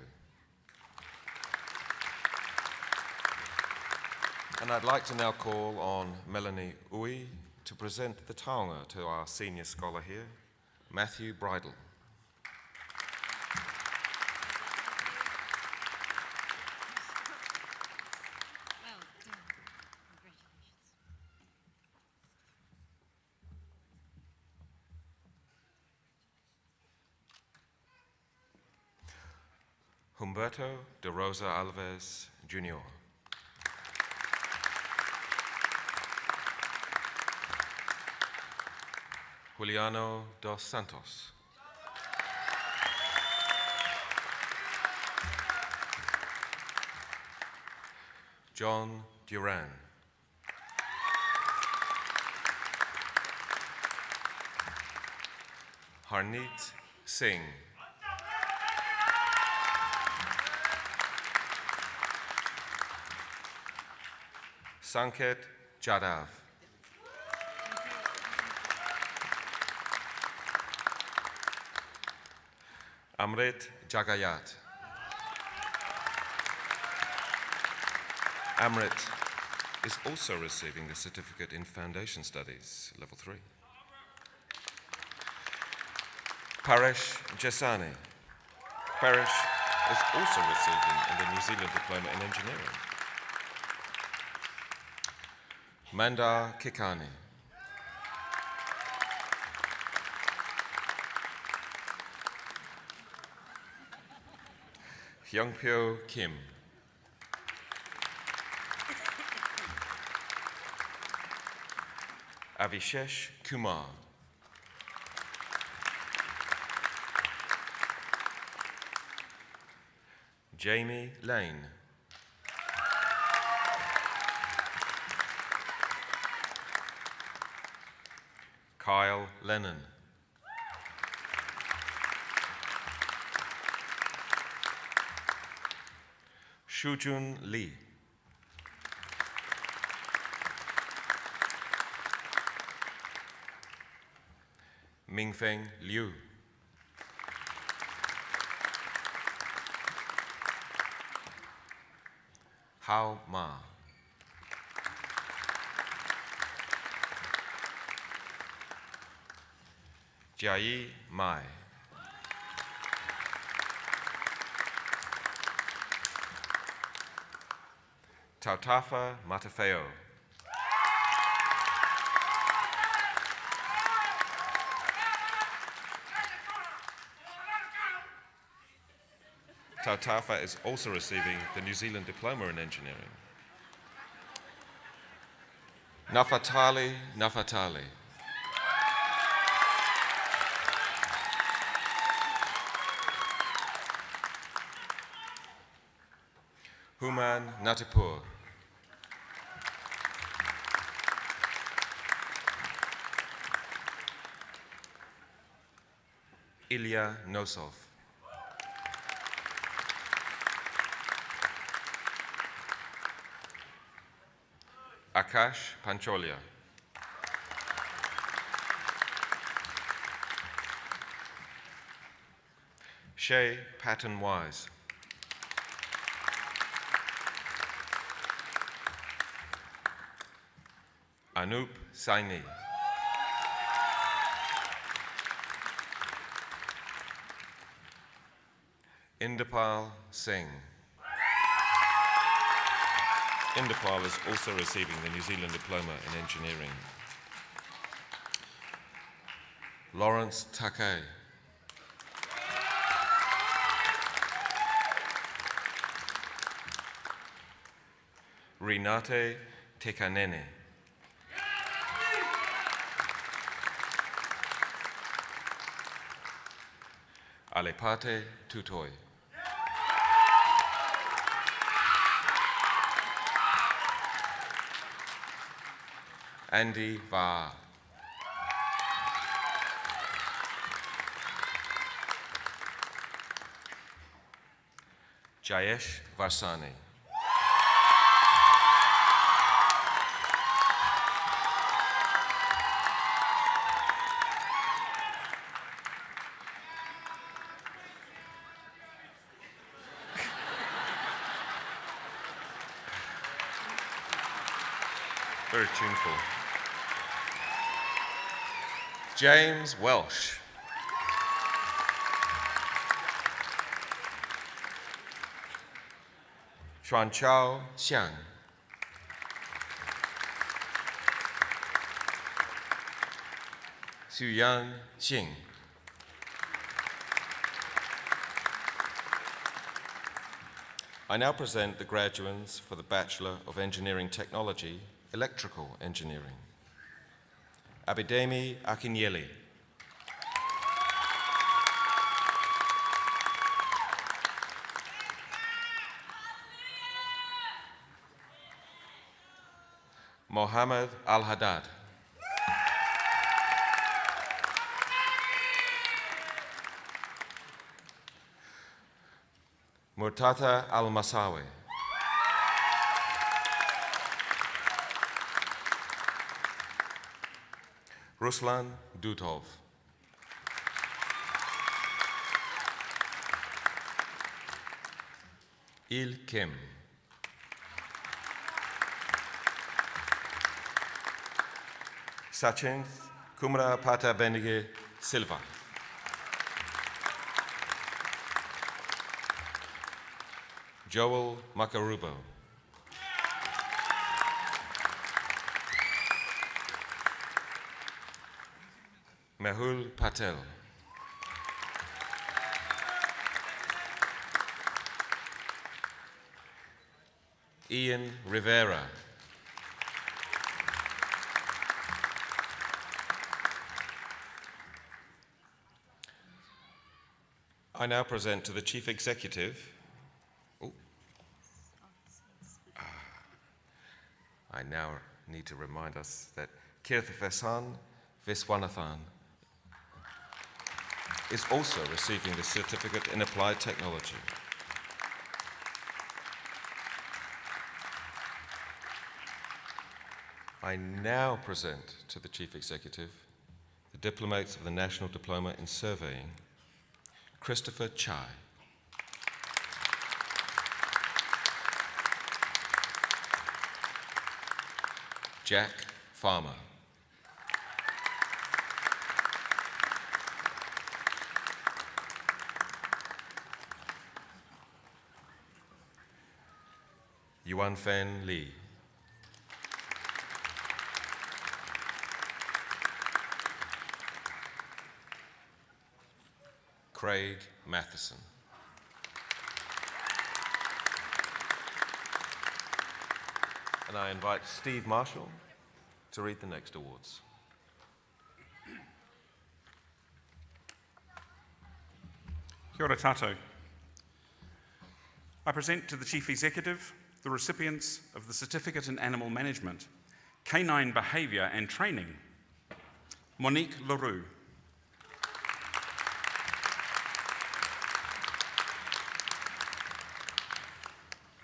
And I'd like to now call on Melanie Uy to present the taonga to our senior scholar here, Matthew Bridle. Humberto de Rosa Alves, Jr. Juliano dos Santos. John Duran. Harneet Singh. Sanket Jadav. Amrit Jagayat. Amrit is also receiving the Certificate in Foundation Studies, Level 3. Paresh Jesani. Paresh is also receiving the New Zealand Diploma in Engineering. Mandar Kikani. Hyungpyo Kim. Avishesh Kumar. Jamie Lane. Kyle Lennon. Shujun Lee. Mingfeng Liu. Hao Ma. Jiayi Mai. Tautafa Matafeo. Tautafa is also receiving the New Zealand Diploma in Engineering. Nafatali Nafatali. Human Natipur. Ilya Nosov. Akash Pancholia. Shay Patton Wise. Anup Saini. Indapal Singh. Indapal is also receiving the New Zealand Diploma in Engineering. Lawrence Takei. Renate Tekanene. Alepate Tutoi. Andy Va. Jayesh Varsani. Very tuneful. James Welsh. Xuanchao Xiang. Xuyan Xing. I now present the graduates for the Bachelor of Engineering Technology, Electrical Engineering. Abidemi Akinyele. Mohammed Al-Haddad. Murtata Al-Masawi. Ruslan Dutov. Il Kim. Sachin Kumra Pata Bendige Silva. Joel Makarubo. Mehul Patel. Ian Rivera. I now present to the Chief Executive. I now need to remind us that Kirthavesan Viswanathan is also receiving the Certificate in Applied Technology. I now present to the Chief Executive the diplomates of the National Diploma in Surveying, Christopher Chai. Jack Farmer. Yuan Fan Lee. Craig Matheson. And I invite Steve Marshall to read the next awards. Kia ora tātou. I present to the Chief Executive the recipients of the Certificate in Animal Management, Canine Behaviour and Training, Monique Leroux.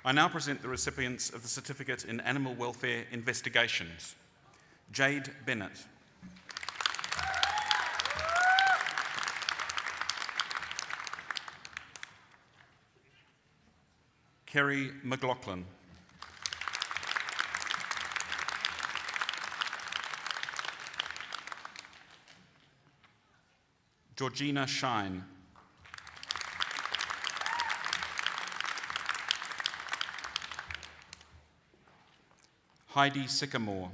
I now present the recipients of the Certificate in Animal Welfare Investigations, Jade Bennett. Kerry McLaughlin. Georgina Shine. Heidi Sycamore.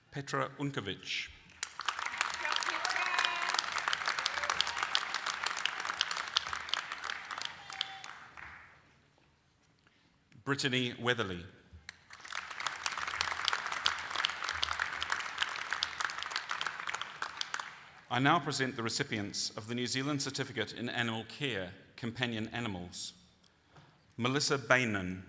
Petra Unkovic. Brittany Weatherly. I now present the recipients of the New Zealand Certificate in Animal Care, Companion Animals, Melissa Bainan.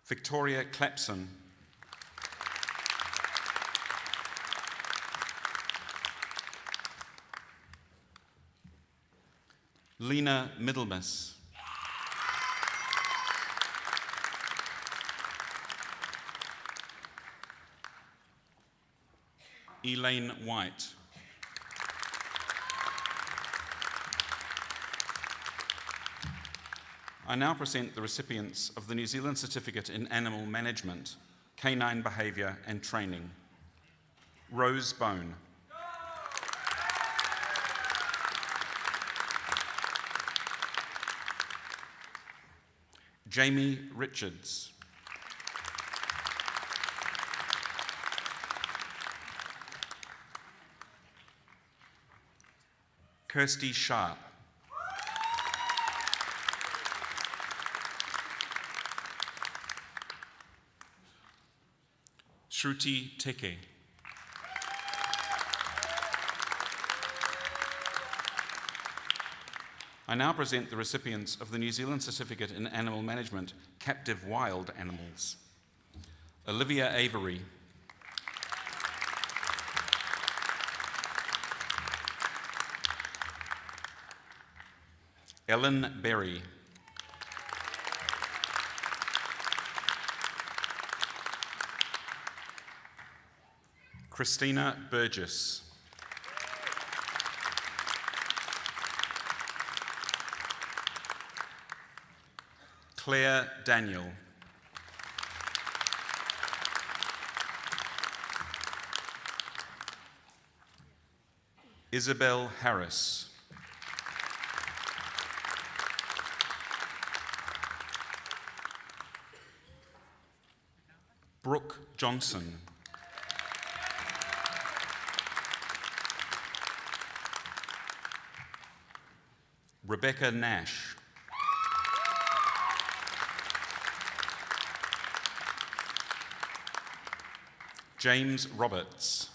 Victoria Clapson. Lena Middlemas. Elaine White. I now present the recipients of the New Zealand Certificate in Animal Management, Canine Behaviour and Training, Rose Bone. Jamie Richards. Kirsty Sharp. Shruti Teke. I now present the recipients of the New Zealand Certificate in Animal Management, Captive Wild Animals. Olivia Avery. Ellen Berry. Christina Burgess. Claire Daniel. Isabel Harris. Brooke Johnson. Rebecca Nash. James Roberts.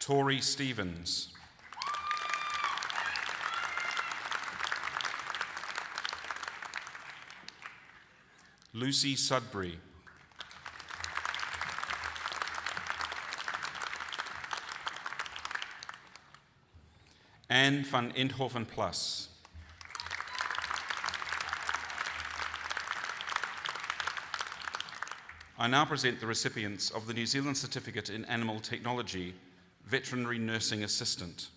Tori Stevens. Lucy Sudbury. Anne van Endhoven Plus. I now present the recipients of the New Zealand Certificate in Animal Technology, Veterinary Nursing Assistant.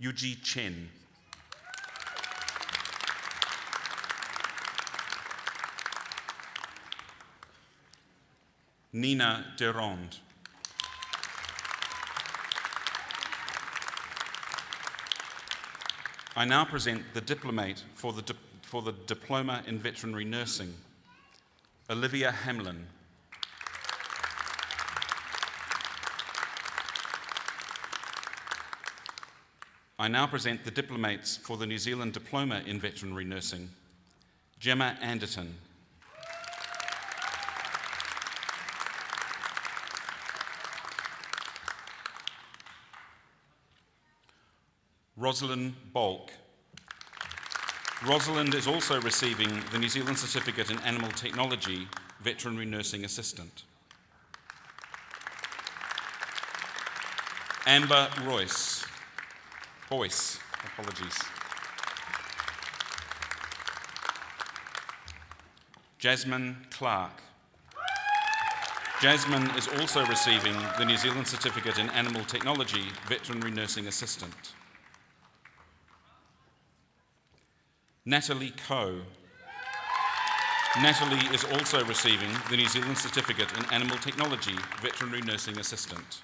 Yuji Chen. Nina Durand. I now present the diplomate for the Diploma in Veterinary Nursing, Olivia Hamlin. I now present the diplomates for the New Zealand Diploma in Veterinary Nursing, Gemma Anderton. Rosalind Bulk. Rosalind is also receiving the New Zealand Certificate in Animal Technology, Veterinary Nursing Assistant. Amber Boyce, apologies. Jasmine Clark. Jasmine is also receiving the New Zealand Certificate in Animal Technology, Veterinary Nursing Assistant. Natalie Coe. Natalie is also receiving the New Zealand Certificate in Animal Technology, Veterinary Nursing Assistant.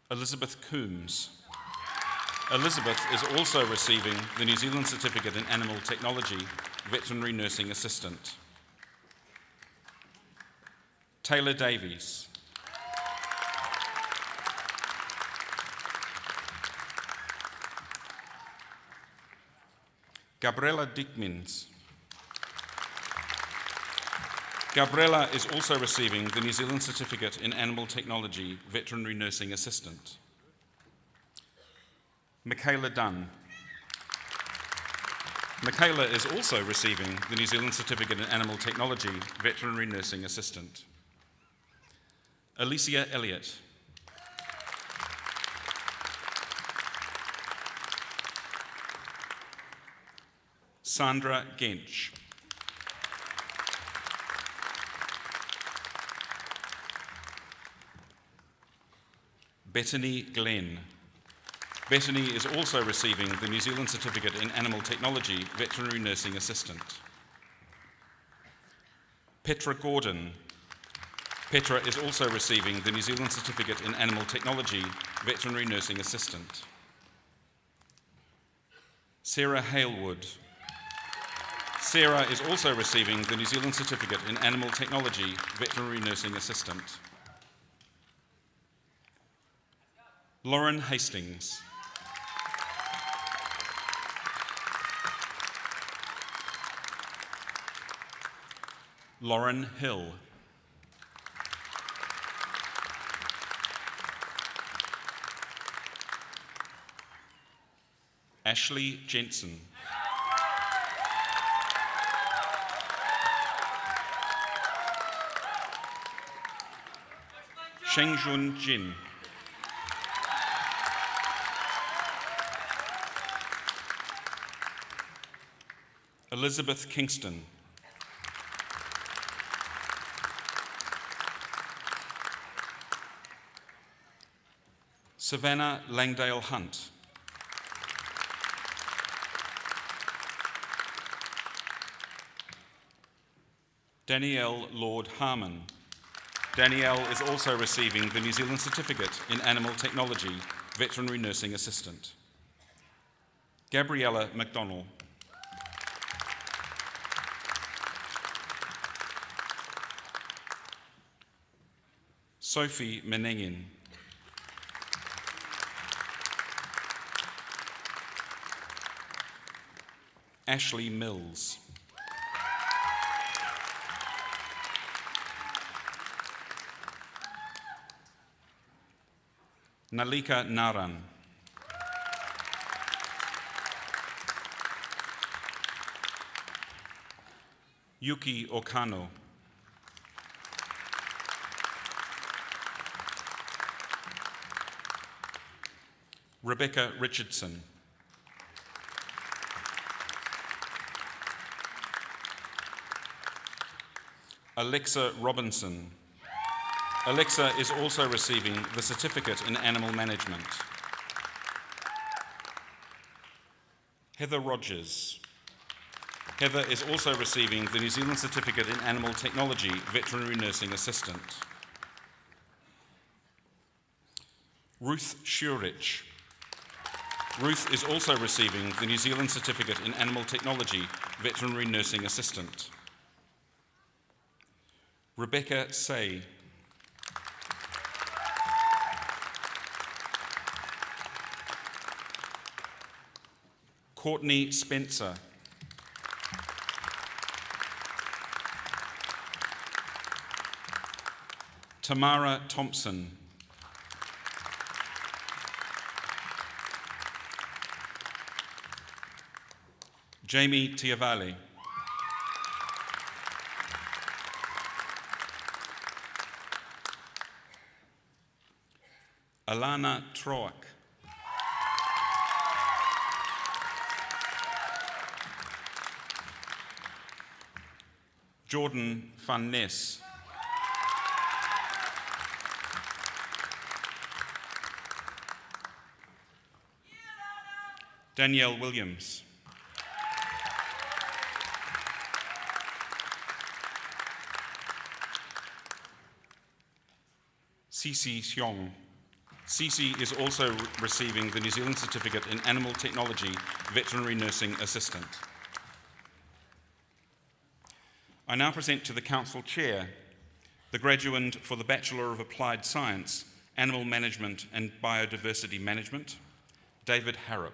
Elizabeth Coombs. Elizabeth is also receiving the New Zealand Certificate in Animal Technology, Veterinary Nursing Assistant. Taylor Davies. Gabriella Dickmans. Gabriella is also receiving the New Zealand Certificate in Animal Technology, Veterinary Nursing Assistant. Michaela Dunn. Michaela is also receiving the New Zealand Certificate in Animal Technology, Veterinary Nursing Assistant. Alicia Elliott. Sandra Gench. Bethany Glenn. Bethany is also receiving the New Zealand Certificate in Animal Technology, Veterinary Nursing Assistant. Petra Gordon. Petra is also receiving the New Zealand Certificate in Animal Technology, Veterinary Nursing Assistant. Sarah Halewood. Sarah is also receiving the New Zealand Certificate in Animal Technology, Veterinary Nursing Assistant. Lauren Hastings. Lauren Hill. Ashley Jensen. Shengjun Jin. Elizabeth Kingston. Savannah Langdale Hunt. Danielle Lord Harmon. Danielle is also receiving the New Zealand Certificate in Animal Technology, Veterinary Nursing Assistant. Gabriella McDonnell. Sophie Menengin. Ashley Mills. Nalika Naran. Yuki Okano. Rebecca Richardson. Alexa Robinson. Alexa is also receiving the Certificate in Animal Management. Heather Rogers. Heather is also receiving the New Zealand Certificate in Animal Technology, Veterinary Nursing Assistant. Ruth Shurich. Ruth is also receiving the New Zealand Certificate in Animal Technology, Veterinary Nursing Assistant. Rebecca Say. Courtney Spencer. Tamara Thompson. Jamie Tiavale. Alana Troak. Jordan Van Ness. Danielle Williams. Cece Xiong. Cece is also receiving the New Zealand Certificate in Animal Technology, Veterinary Nursing Assistant. I now present to the Council Chair the graduand for the Bachelor of Applied Science, Animal Management and Biodiversity Management, David Harrop.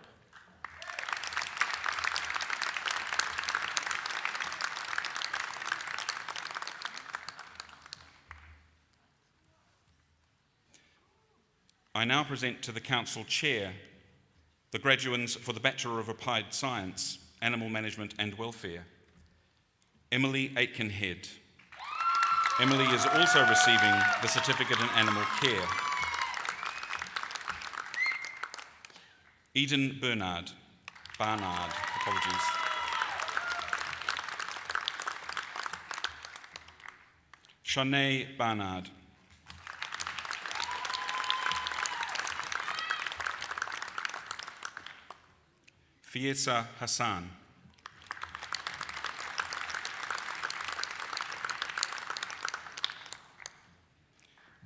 I now present to the Council Chair the graduands for the Bachelor of Applied Science, Animal Management and Welfare, Emily Aitkenhead. Emily is also receiving the Certificate in Animal Care. Eden Barnard, apologies. Shanae Barnard. Fiesa Hassan.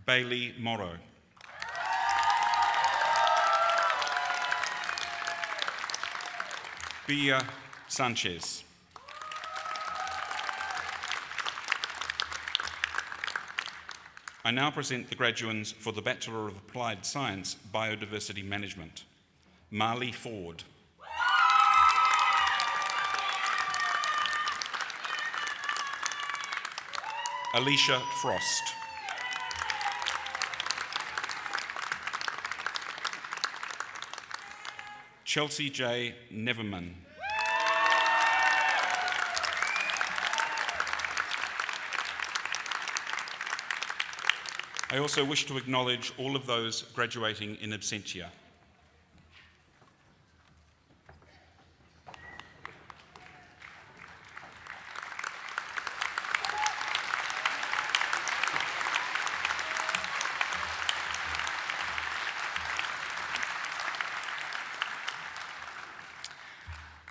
Bailey Morrow. Bia Sanchez. I now present the graduands for the Bachelor of Applied Science, Biodiversity Management. Marley Ford. Alicia Frost. Chelsea J. Neverman. I also wish to acknowledge all of those graduating in absentia.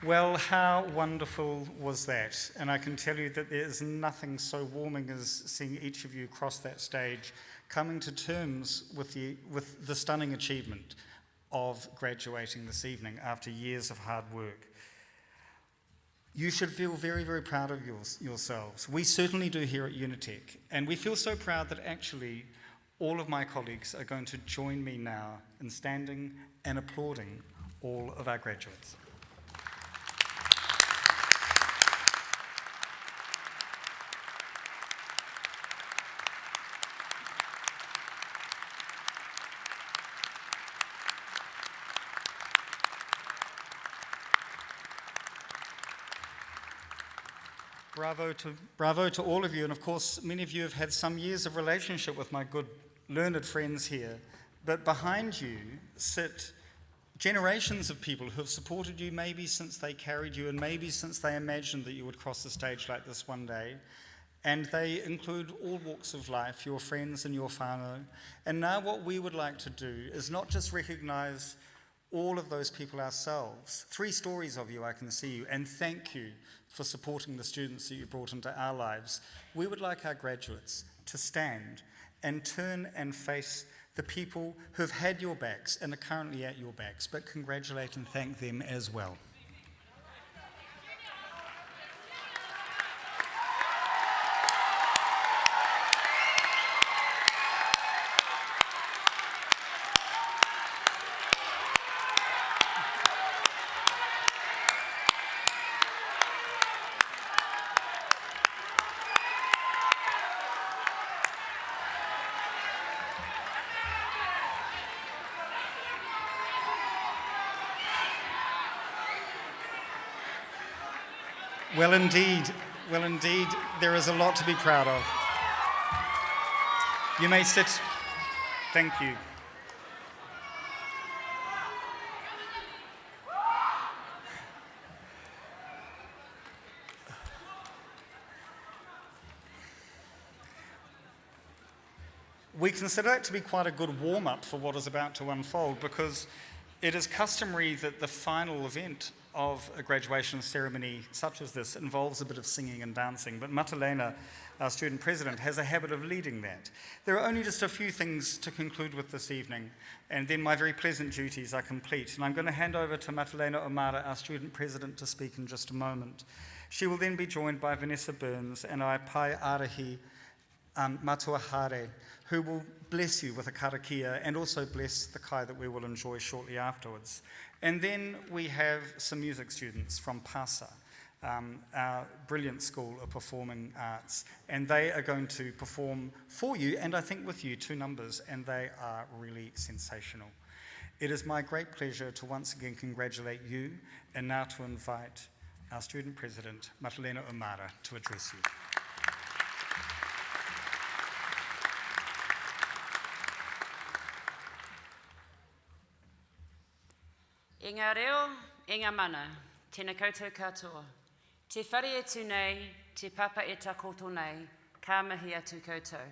Well, how wonderful was that? And I can tell you that there is nothing so warming as seeing each of you cross that stage, coming to terms with the stunning achievement of graduating this evening after years of hard work. You should feel very, very proud of yourselves. We certainly do here at Unitec, and we feel so proud that actually all of my colleagues are going to join me now in standing and applauding all of our graduates. Bravo to all of you, and of course many of you have had some years of relationship with my good learned friends here, but behind you sit generations of people who have supported you maybe since they carried you and maybe since they imagined that you would cross the stage like this one day, and they include all walks of life, your friends and your whānau. And now what we would like to do is not just recognise all of those people ourselves. 3 stories of you I can see you, and thank you for supporting the students that you brought into our lives. We would like our graduates to stand and turn and face the people who've had your backs and are currently at your backs, but congratulate and thank them as well. Well, indeed, there is a lot to be proud of. You may sit. Thank you. We consider it to be quite a good warm-up for what is about to unfold, because it is customary that the final event of a graduation ceremony such as this involves a bit of singing and dancing, but Matalena, our student president, has a habit of leading that. There are only just a few things to conclude with this evening, and then my very pleasant duties are complete. And I'm going to hand over to Matalena O'Mara, our student president, to speak in just a moment. She will then be joined by Vanessa Burns and our Pai Arahi Matua Hare, who will bless you with a karakia and also bless the kai that we will enjoy shortly afterwards. And then we have some music students from PASA, our brilliant School of Performing Arts, and they are going to perform for you, and I think with you, 2 numbers, and they are really sensational. It is my great pleasure to once again congratulate you, and now to invite our student president, Matalena O'Mara, to address you. I ngā reo, i ngā mana, tēnā koutou katoa. Te whare e tū nei, te papa e tā koto nei, ka mihi atu koutou.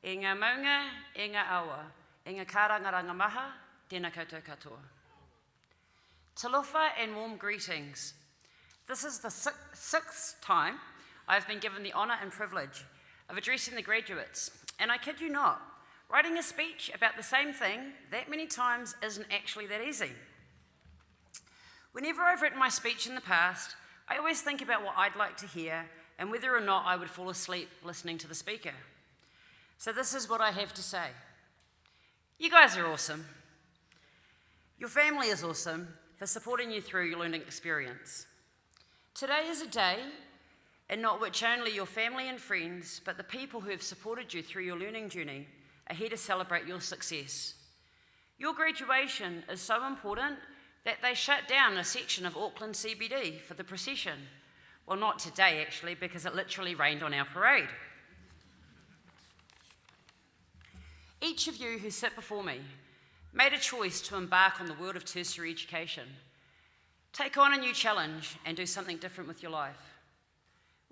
I ngā maunga, i ngā awa, i ngā kārangaranga maha, tēnā koutou katoa. Talofa and warm greetings. This is the 6th time I've been given the honour and privilege of addressing the graduates, and I kid you not, Writing a speech about the same thing that many times isn't actually that easy. Whenever I've written my speech in the past, I always think about what I'd like to hear and whether or not I would fall asleep listening to the speaker. So this is what I have to say. You guys are awesome. Your family is awesome for supporting you through your learning experience. Today is a day in not which only your family and friends, but the people who have supported you through your learning journey are here to celebrate your success. Your graduation is so important that they shut down a section of Auckland CBD for the procession. Well, not today actually, because it literally rained on our parade. Each of you who sit before me made a choice to embark on the world of tertiary education. Take on a new challenge and do something different with your life.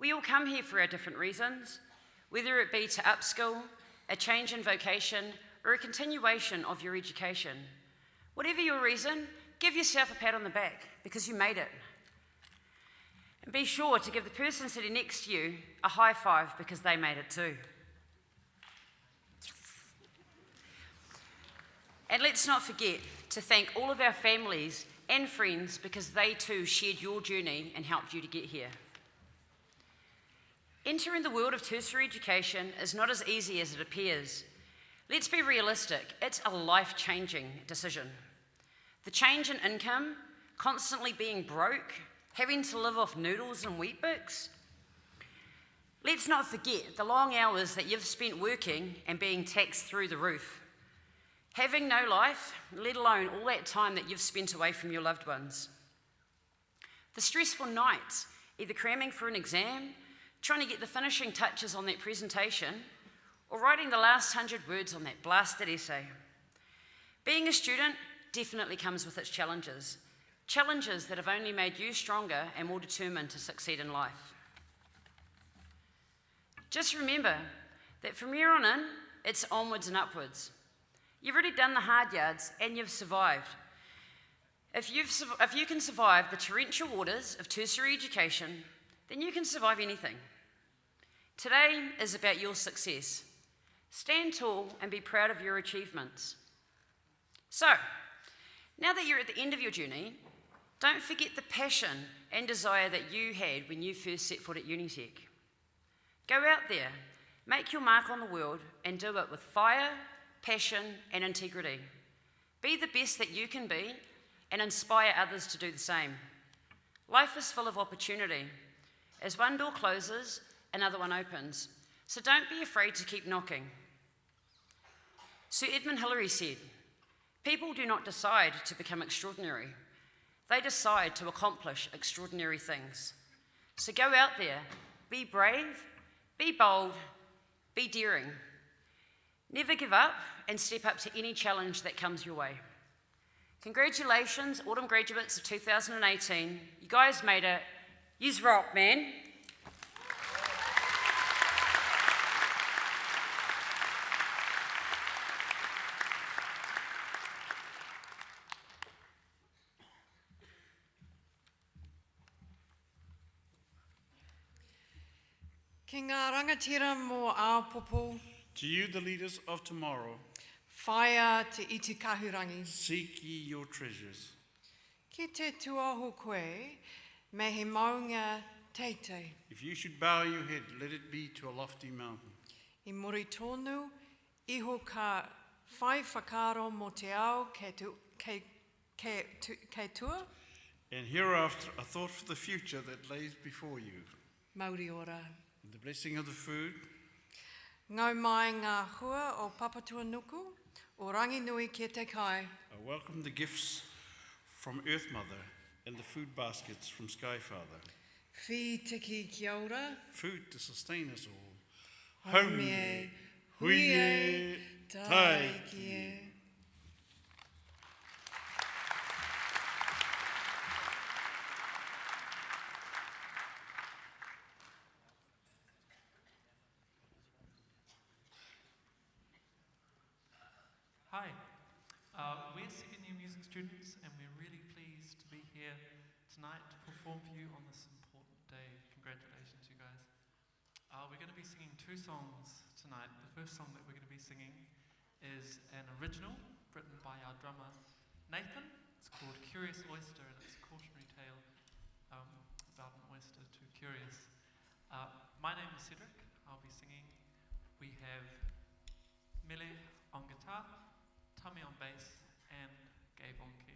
We all come here for our different reasons, whether it be to upskill, a change in vocation, or a continuation of your education. Whatever your reason, give yourself a pat on the back because you made it. And be sure to give the person sitting next to you a high five because they made it too. And let's not forget to thank all of our families and friends because they too shared your journey and helped you to get here. Entering the world of tertiary education is not as easy as it appears. Let's be realistic, it's a life-changing decision. The change in income, constantly being broke, having to live off noodles and Weet-Bix. Let's not forget the long hours that you've spent working and being taxed through the roof. Having no life, let alone all that time that you've spent away from your loved ones. The stressful nights, either cramming for an exam, trying to get the finishing touches on that presentation, or writing the last 100 words on that blasted essay. Being a student definitely comes with its challenges. Challenges that have only made you stronger and more determined to succeed in life. Just remember that from here on in, it's onwards and upwards. You've already done the hard yards and you've survived. If you can survive the torrential waters of tertiary education, then you can survive anything. Today is about your success. Stand tall and be proud of your achievements. So, now that you're at the end of your journey, don't forget the passion and desire that you had when you first set foot at Unitec. Go out there, make your mark on the world, and do it with fire, passion, and integrity. Be the best that you can be and inspire others to do the same. Life is full of opportunity. As one door closes, another one opens. So don't be afraid to keep knocking. Sir Edmund Hillary said, "People do not decide to become extraordinary. They decide to accomplish extraordinary things." So go out there, be brave, be bold, be daring. Never give up and step up to any challenge that comes your way. Congratulations, autumn graduates of 2018. You guys made it. Yous rock, man. Ki ngā rangatira mō Aopopo, To you, the leaders of tomorrow, whaia te iti kahurangi. seek ye your treasures. Ki te tuaho koe, me he maunga teitei. If you should bow your head, let it be to a lofty mountain. I muri tonu, iho ka whai whakaro mō te ao kei tua, And hereafter, a thought for the future that lays before you. Māori ora. And the blessing of the food, Ngau mai ngā hua o Papatua Nuku, o Ranginui ki te kai. I welcome the gifts from Earth Mother and the food baskets from Sky Father. Whi tiki kia ora, Food to sustain us all. Haumi e, hui e, tai ki e. Hi, we're second year music students and we're really pleased to be here tonight to perform for you on this important day. Congratulations, you guys. We're going to be singing two songs tonight. The first song that we're going to be singing is an original written by our drummer Nathan. It's called Curious Oyster, and it's a cautionary tale about an oyster too curious. My name is Cedric. I'll be singing. We have Mele on guitar, Tommy on bass, and Gabe on keys.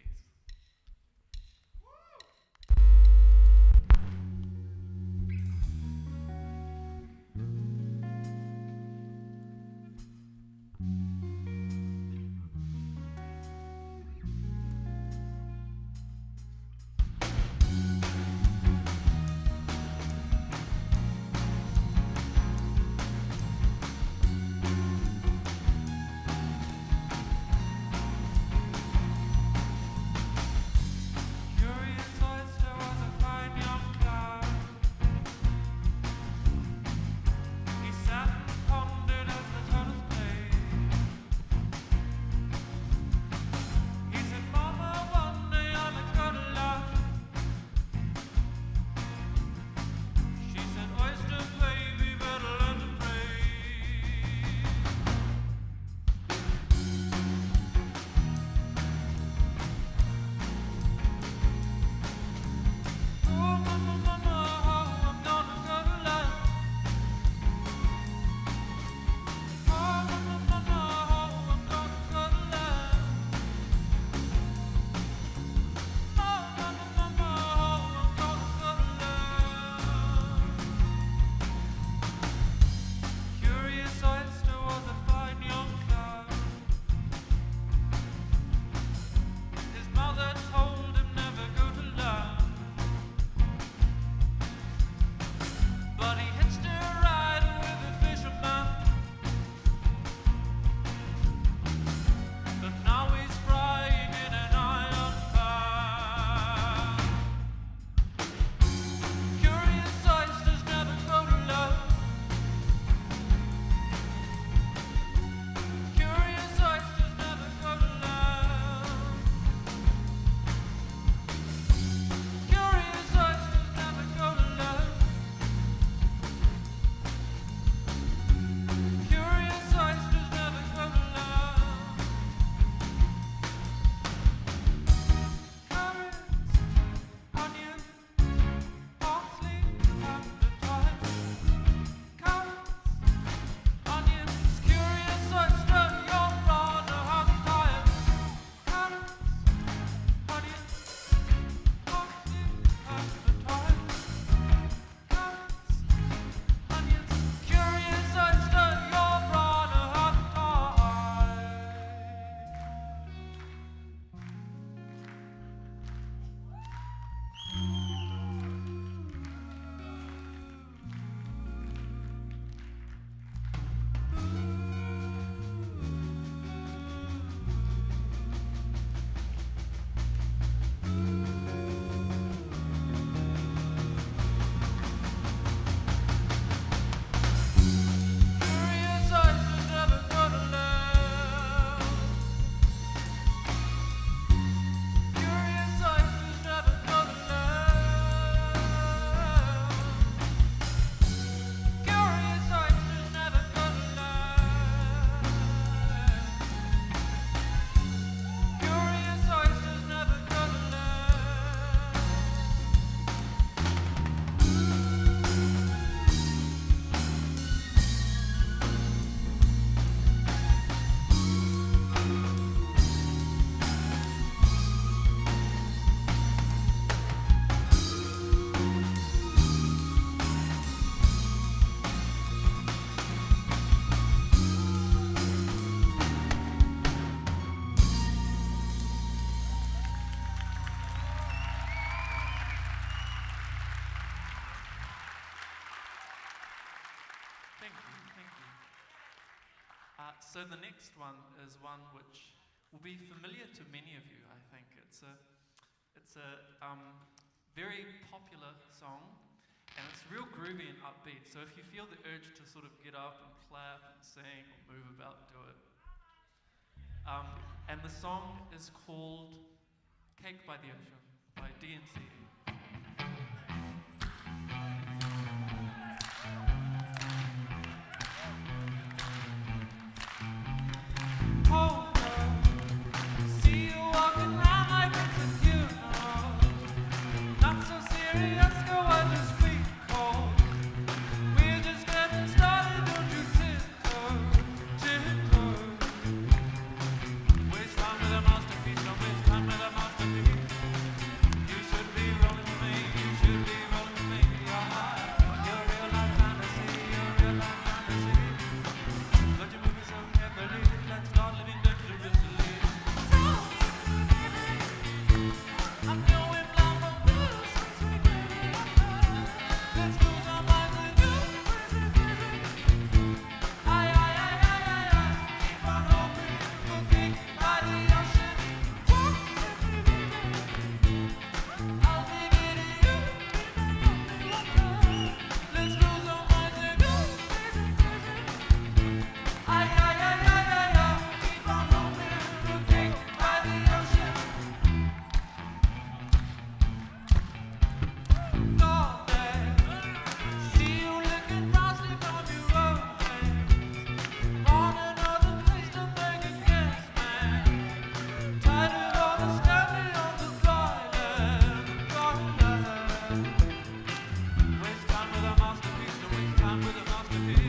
So the next one is one which will be familiar to many of you, I think. It's a very popular song, and it's real groovy and upbeat. So if you feel the urge to sort of get up and clap and sing or move about, do it. And the song is called Cake by the Ocean by DNC. with a masterpiece.